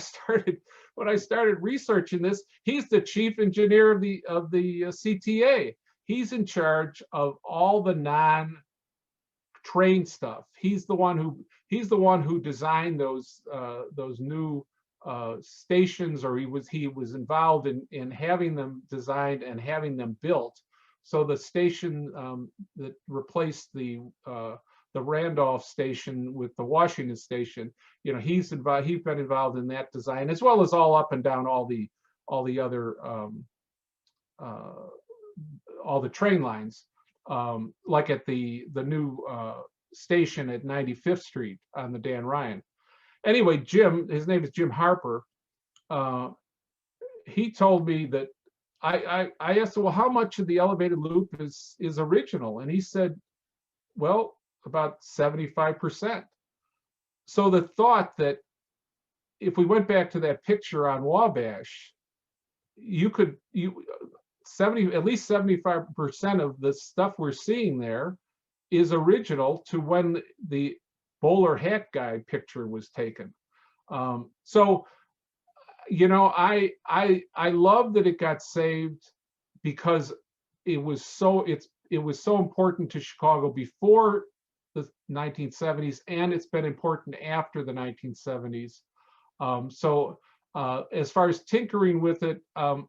A: started researching this, he's the chief engineer of the CTA. He's in charge of all the non-train stuff. He's the one who designed those new stations, or he was involved in having them designed and having them built. So the station that replaced the Randolph station with the Washington station, he's been involved in that design, as well as all up and down all the other all the train lines, like at the new station at 95th Street on the Dan Ryan. Anyway, Jim, his name is Jim Harper. He told me that I asked him, well, how much of the elevated loop is original? And he said, well, about 75%. So the thought that if we went back to that picture on Wabash, at least 75% of the stuff we're seeing there is original to when the bowler hat guy picture was taken. So, I love that it got saved, because it was so important to Chicago before the 1970s, and it's been important after the 1970s. So as far as tinkering with it, I'm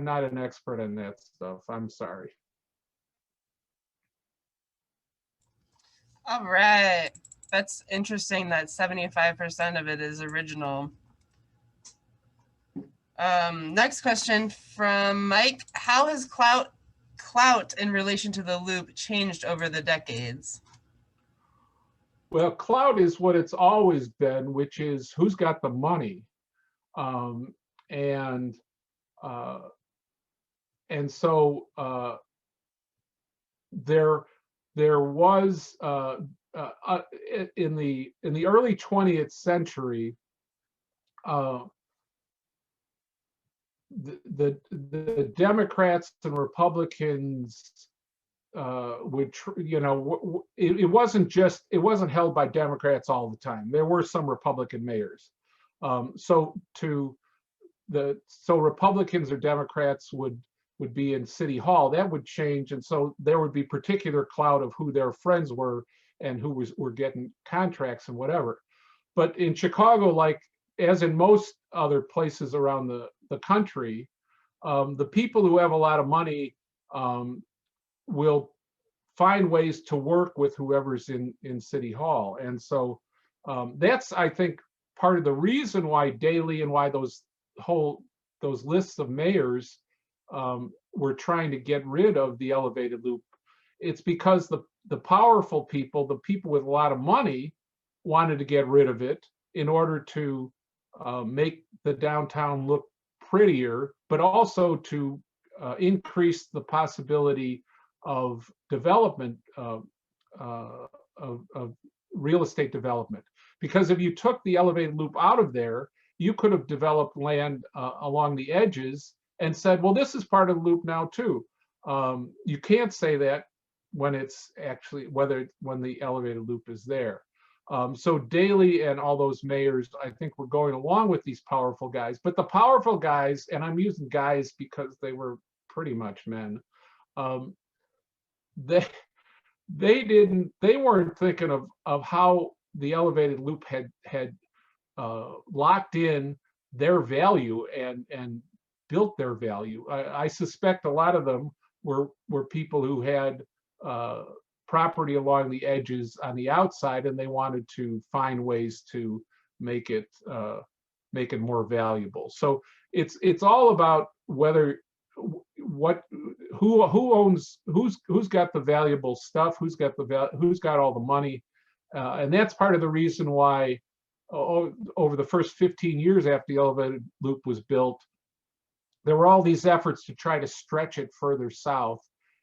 A: not an expert in that stuff. I'm sorry.
B: All right. That's interesting that 75% of it is original. Next question from Mike. How has clout in relation to the loop changed over the decades?
A: Well, clout is what it's always been, which is who's got the money. And so there was in the early 20th century, the Democrats and Republicans it wasn't held by Democrats all the time. There were some Republican mayors. So Republicans or Democrats would be in City Hall. That would change, and so there would be particular clout of who their friends were and who were getting contracts and whatever. But in Chicago, like as in most other places around the country, the people who have a lot of money will find ways to work with whoever's in City Hall. And so that's, I think, part of the reason why Daley and why those lists of mayors were trying to get rid of the elevated loop. It's because the powerful people, the people with a lot of money, wanted to get rid of it in order to make the downtown look prettier, but also to increase the possibility of development of real estate development. Because if you took the elevated loop out of there, you could have developed land along the edges and said, well, this is part of the loop now too. You can't say that when it's actually when the elevated loop is there. So Daley and all those mayors, I think, were going along with these powerful guys. But the powerful guys, and I'm using guys because they were pretty much men, um, they they weren't thinking of how the elevated loop had locked in their value and built their value. I suspect a lot of them were people who had property along the edges on the outside, and they wanted to find ways to make it more valuable. So it's all about whether who owns who's got the valuable stuff, who's got all the money, and that's part of the reason why over the first 15 years after the elevated loop was built, there were all these efforts to try to stretch it further south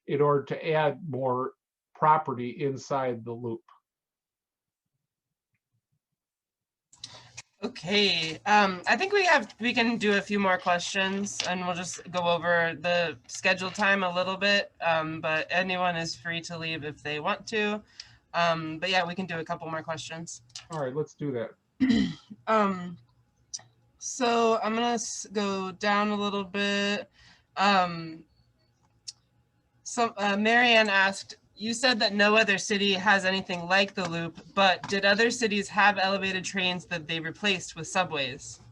A: in order to add more property inside the loop.
B: Okay, I think we can do a few more questions, and we'll just go over the scheduled time a little bit, but anyone is free to leave if they want to. But yeah, we can do a couple more questions.
A: All right, let's do that.
B: So I'm gonna go down a little bit. Marianne asked, you said that no other city has anything like the loop, but did other cities have elevated trains that they replaced with subways?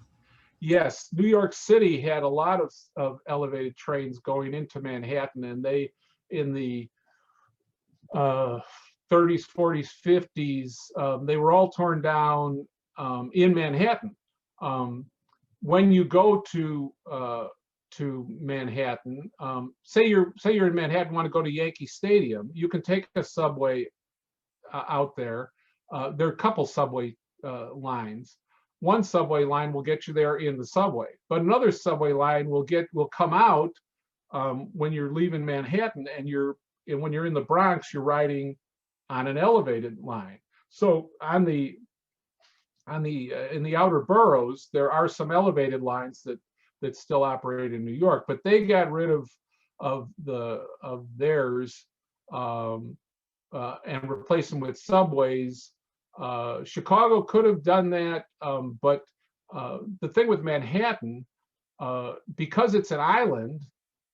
A: Yes, New York City had a lot of elevated trains going into Manhattan, and they, in the 30s, 40s, 50s, they were all torn down in Manhattan. When you go to Manhattan, say you're in Manhattan, want to go to Yankee Stadium, you can take a subway out there. There are a couple subway lines. One subway line will get you there in the subway, but another subway line will come out when you're leaving Manhattan, and when you're in the Bronx, you're riding on an elevated line. So in the outer boroughs, there are some elevated lines that still operate in New York, but they got rid of theirs and replaced them with subways. Chicago could have done that, but the thing with Manhattan, because it's an island,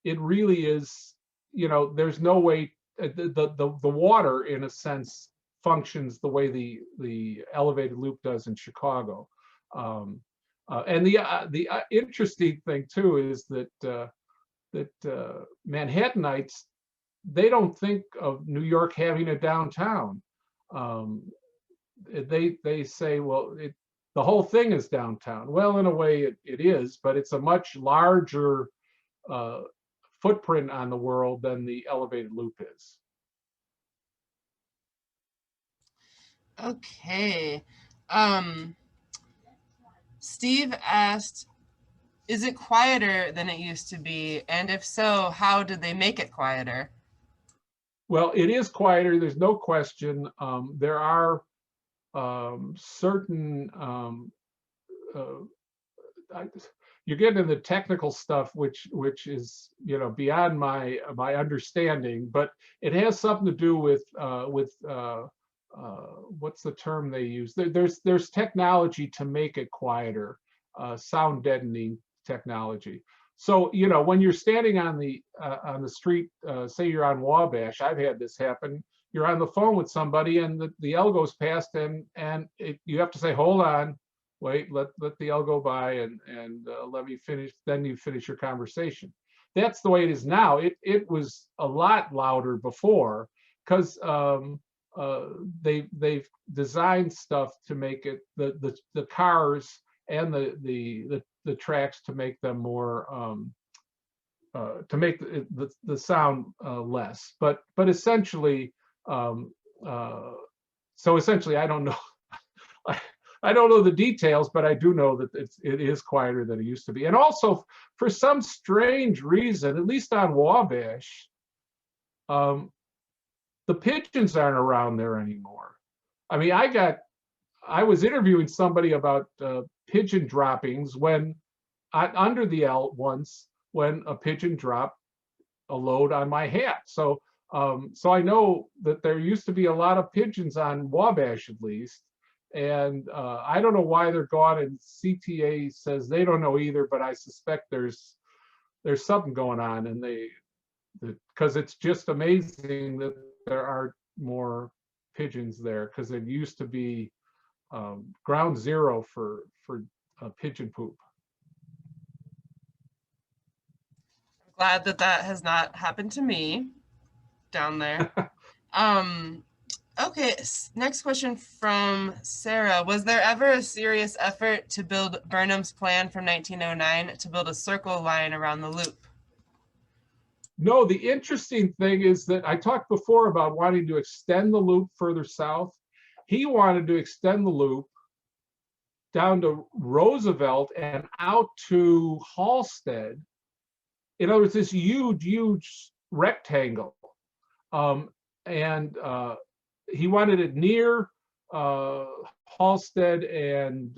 A: it really is, there's no way, the water, in a sense, functions the way the elevated loop does in Chicago. And the interesting thing too is that Manhattanites, they don't think of New York having a downtown. They say, well, the whole thing is downtown. Well, in a way it is, but it's a much larger footprint on the world than the elevated loop is.
B: Okay. Steve asked, is it quieter than it used to be? And if so, how did they make it quieter?
A: Well, it is quieter, there's no question. There are certain, you get into the technical stuff, which is beyond my understanding, but it has something to do with what's the term they use? There's technology to make it quieter, sound deadening technology. So when you're standing on the street, say you're on Wabash, I've had this happen. You're on the phone with somebody, and the L goes past, and you have to say, hold on, wait, let the L go by, and let me finish. Then you finish your conversation. That's the way it is now. It was a lot louder before, because they've designed stuff to make it, the cars and the tracks, to make them more to make the sound less. But essentially, so essentially, I don't know. I don't know the details, but I do know that it is quieter than it used to be. And also, for some strange reason, at least on Wabash, the pigeons aren't around there anymore. I mean, I was interviewing somebody about pigeon droppings when under the L once, when a pigeon dropped a load on my hat. So So I know that there used to be a lot of pigeons on Wabash, at least. And I don't know why they're gone, and CTA says they don't know either, but I suspect there's something going on, and because it's just amazing that there aren't more pigeons there, because it used to be ground zero for pigeon poop.
B: Glad that that has not happened to me down there. Okay, next question from Sarah. Was there ever a serious effort to build Burnham's plan from 1909 to build a circle line around the loop?
A: No, the interesting thing is that I talked before about wanting to extend the loop further south. He wanted to extend the loop down to Roosevelt and out to Halsted. In other words, this huge rectangle. And he wanted it near Halsted and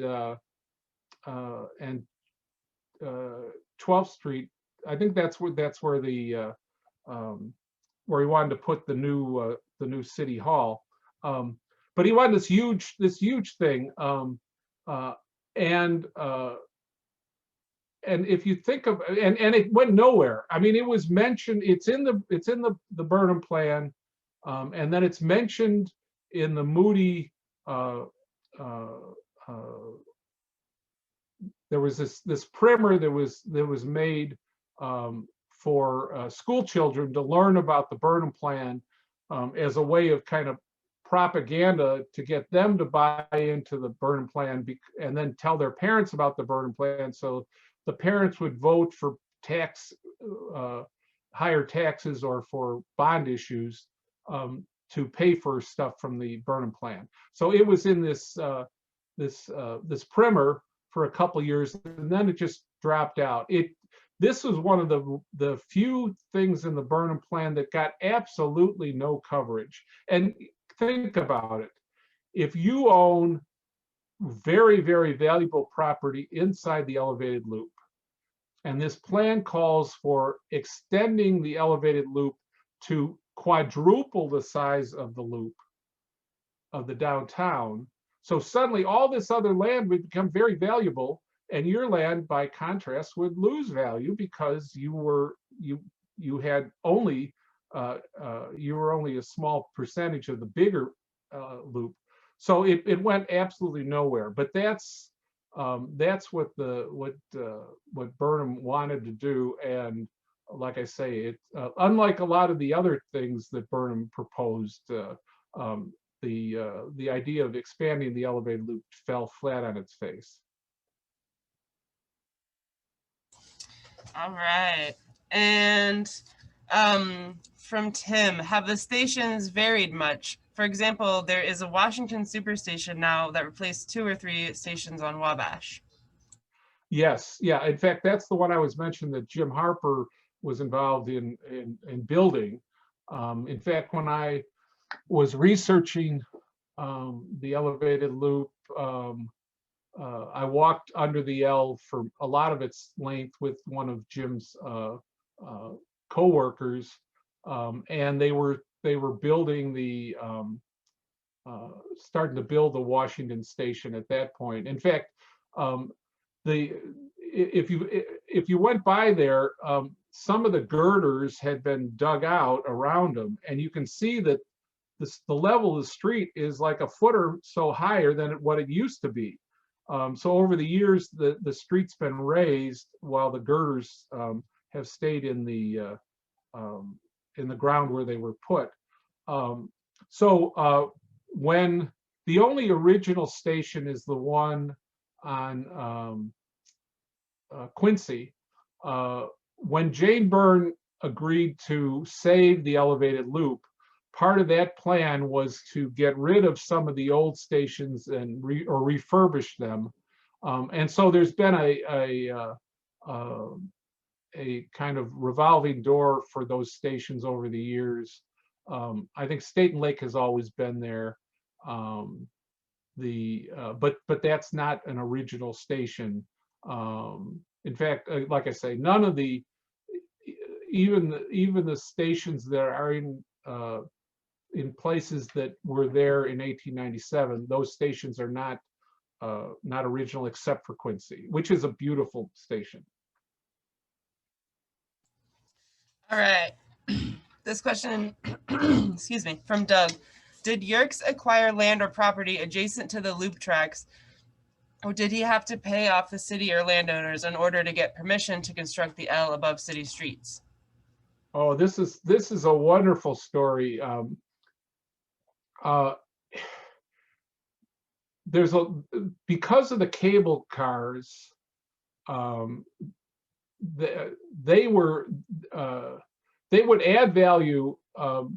A: 12th Street. I think that's where the where he wanted to put the new city hall. But he wanted this huge thing. And if you think of, and it went nowhere. I mean, it was mentioned. It's in the Burnham plan, and then it's mentioned in the Moody. There was this primer that was made for school children to learn about the Burnham plan as a way of kind of propaganda to get them to buy into the Burnham plan and then tell their parents about the Burnham plan, so the parents would vote for higher taxes or for bond issues to pay for stuff from the Burnham plan. So it was in this primer for a couple years, and then it just dropped out. This was one of the few things in the Burnham plan that got absolutely no coverage. And think about it. If you own very, very valuable property inside the elevated loop, and this plan calls for extending the elevated loop to quadruple the size of the loop of the downtown, so suddenly all this other land would become very valuable, and your land, by contrast, would lose value because you were only a small percentage of the bigger loop. So it went absolutely nowhere. But that's what Burnham wanted to do, and like I say, it unlike a lot of the other things that Burnham proposed, the idea of expanding the elevated loop fell flat on its face.
B: All right. And from Tim, have the stations varied much? For example, there is a Washington Superstation now that replaced 2 or 3 stations on Wabash.
A: Yes, yeah. In fact, that's the one I was mentioning that Jim Harper was involved in building. In fact, when I was researching the elevated loop, I walked under the L for a lot of its length with one of Jim's co-workers, and they were building starting to build the Washington Station at that point. In fact, if you went by there, some of the girders had been dug out around them, and you can see that the level of the street is like a foot or so higher than what it used to be. So over the years, the street's been raised while the girders have stayed in the ground where they were put. When the only original station is the one on Quincy, when Jane Byrne agreed to save the elevated loop, part of that plan was to get rid of some of the old stations and refurbish them. And so there's been a kind of revolving door for those stations over the years. I think State and Lake has always been there. But that's not an original station. In fact, like I say, none of even the stations that are in in places that were there in 1897, those stations are not original except for Quincy, which is a beautiful station.
B: All right. This question, excuse me, from Doug. Did Yerkes acquire land or property adjacent to the loop tracks, or did he have to pay off the city or landowners in order to get permission to construct the L above city streets?
A: Oh, this is a wonderful story. There's because of the cable cars, they would add value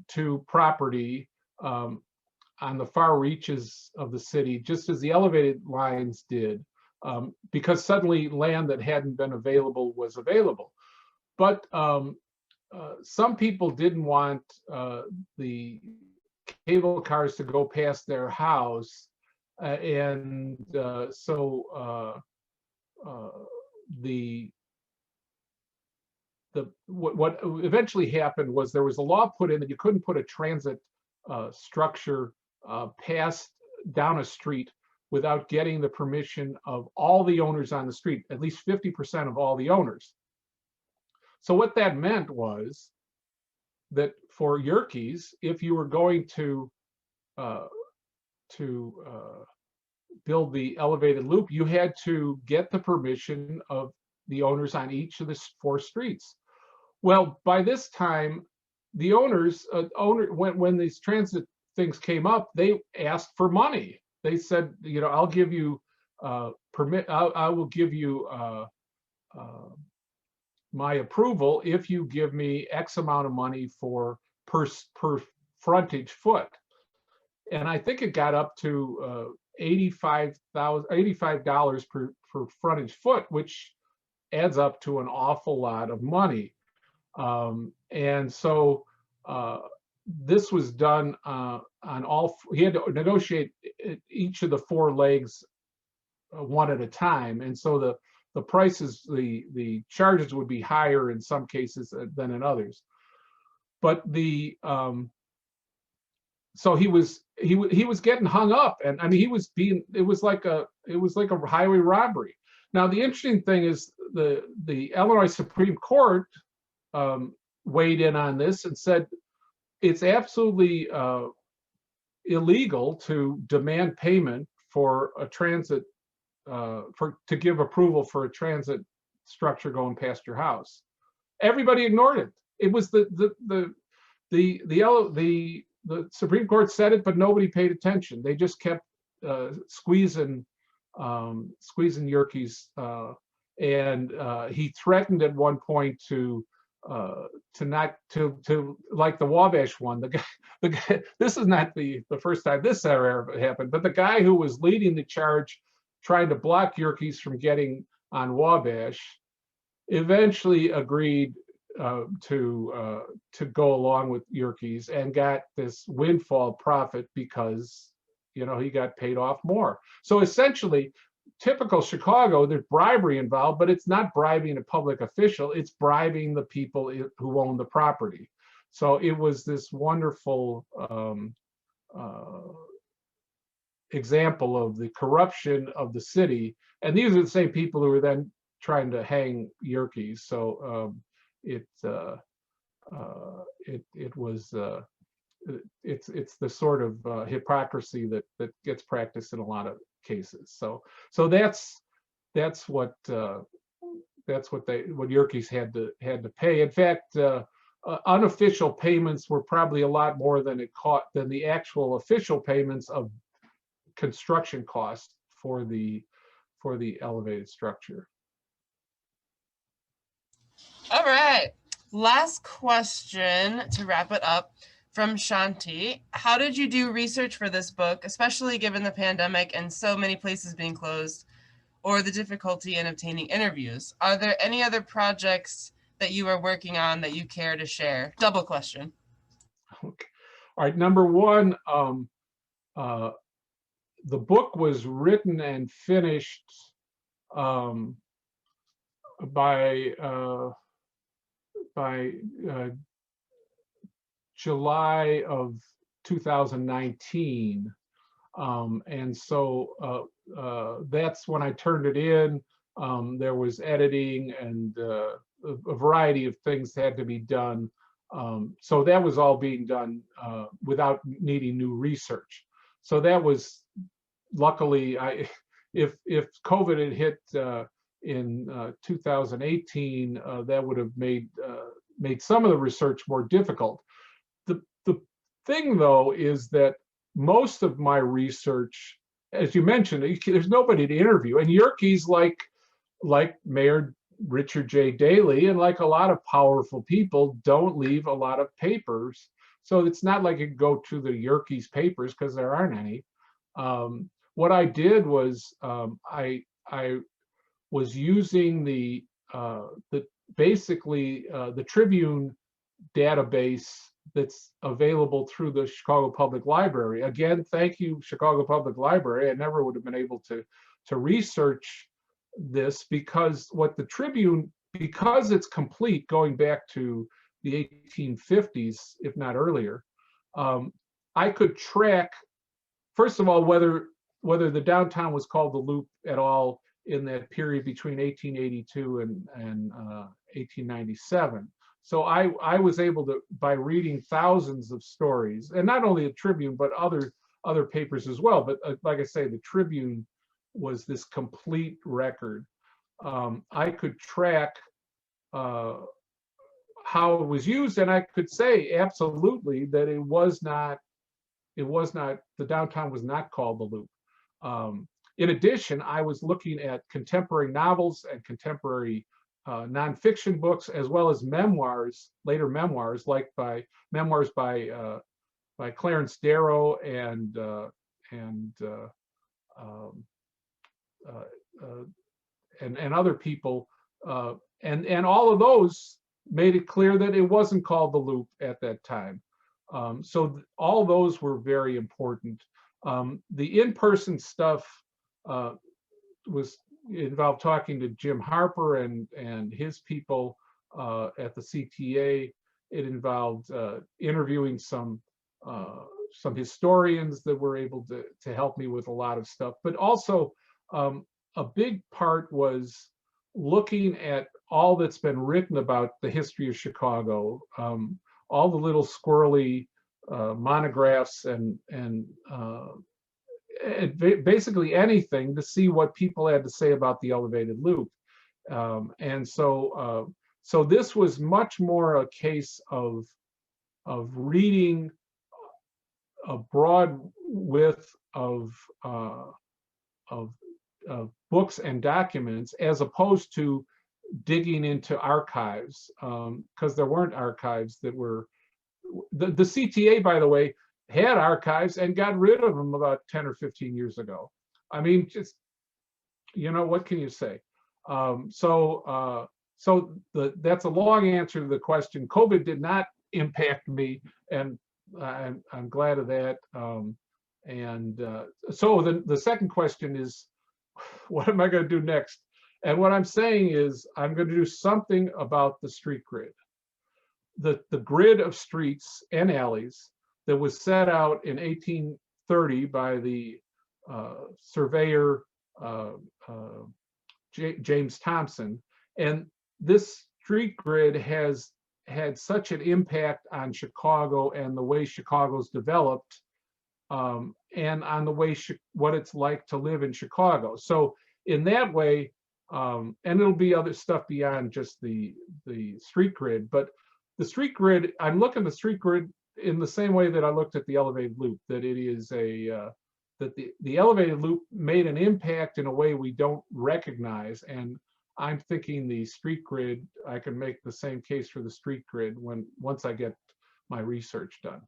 A: to property on the far reaches of the city, just as the elevated lines did, because suddenly land that hadn't been available was available. But some people didn't want the cable cars to go past their house, and so what eventually happened was there was a law put in that you couldn't put a transit structure past down a street without getting the permission of all the owners on the street, at least 50% of all the owners. So what that meant was that for Yerkes, if you were going to build the elevated loop, you had to get the permission of the owners on each of the 4 streets. Well, by this time, the owners, when these transit things came up, they asked for money. They said, you know, I'll give you permit. I will give you my approval if you give me X amount of money per frontage foot. And I think it got up to $85 per frontage foot, which adds up to an awful lot of money. And so this was done on all. He had to negotiate each of the 4 legs one at a time, and so the prices, the charges would be higher in some cases than in others. But so he was getting hung up, and I mean it was like a highway robbery. Now the interesting thing is the Illinois Supreme Court weighed in on this and said it's absolutely illegal to demand payment for a transit to give approval for a transit structure going past your house. Everybody ignored it. It was the Supreme Court said it, but nobody paid attention. They just kept squeezing Yerkes, and he threatened at one point to like the Wabash one. The guy, this is not the first time this ever happened, but the guy who was leading the charge trying to block Yerkes from getting on Wabash eventually agreed to go along with Yerkes and got this windfall profit because, you know, he got paid off more. So essentially, typical Chicago, there's bribery involved, but it's not bribing a public official, it's bribing the people who own the property. So it was this wonderful example of the corruption of the city. And these are the same people who were then trying to hang Yerkes. So it's the sort of hypocrisy that gets practiced in a lot of cases. So that's what Yerkes had to pay. In fact, unofficial payments were probably a lot more than the actual official payments of construction costs for the elevated structure.
B: All right, last question to wrap it up from Shanti. How did you do research for this book, especially given the pandemic and so many places being closed, or the difficulty in obtaining interviews? Are there any other projects that you are working on that you care to share? Double question.
A: Okay. All right, number one, the book was written and finished by July of 2019. And so that's when I turned it in. There was editing and a variety of things had to be done. So that was all being done without needing new research. So that was, luckily, if COVID had hit in 2018, that would have made some of the research more difficult. The thing, though, is that most of my research, as you mentioned, there's nobody to interview, and Yerkes, like Mayor Richard J. Daley, and like a lot of powerful people, don't leave a lot of papers. So it's not like you go to the Yerkes papers, because there aren't any. What I did was I was using the basically the Tribune database that's available through the Chicago Public Library. Again, thank you, Chicago Public Library. I never would have been able to research this, because what the Tribune, because it's complete going back to the 1850s, if not earlier, I could track, first of all, whether the downtown was called the Loop at all in that period between 1882 and 1897. So I was able to, by reading thousands of stories, and not only the Tribune, but other papers as well. But like I say, the Tribune was this complete record. I could track how it was used, and I could say absolutely that it was not, the downtown was not called the Loop. In addition, I was looking at contemporary novels and contemporary nonfiction books, as well as memoirs, later memoirs, like memoirs by Clarence Darrow and other people, and all of those made it clear that it wasn't called the Loop at that time. So all those were very important. The in-person stuff involved talking to Jim Harper and his people at the CTA. It involved interviewing some historians that were able to help me with a lot of stuff. But also a big part was looking at all that's been written about the history of Chicago, all the little squirrely monographs and basically anything to see what people had to say about the elevated loop. And so this was much more a case of reading a broad width of books and documents, as opposed to digging into archives, because there weren't archives that were, the CTA, by the way, had archives and got rid of them about 10 or 15 years ago. I mean, just, what can you say? That's a long answer to the question. COVID did not impact me, and I'm glad of that. So the second question is, what am I going to do next? And what I'm saying is, I'm going to do something about the street grid, the grid of streets and alleys that was set out in 1830 by the surveyor James Thompson. And this street grid has had such an impact on Chicago and the way Chicago's developed, and on the way what it's like to live in Chicago. So in that way, and it'll be other stuff beyond just the street grid, but the street grid, I'm looking at the street grid in the same way that I looked at the elevated loop, that it is that the elevated loop made an impact in a way we don't recognize. And I'm thinking the street grid, I can make the same case for the street grid once I get my research done.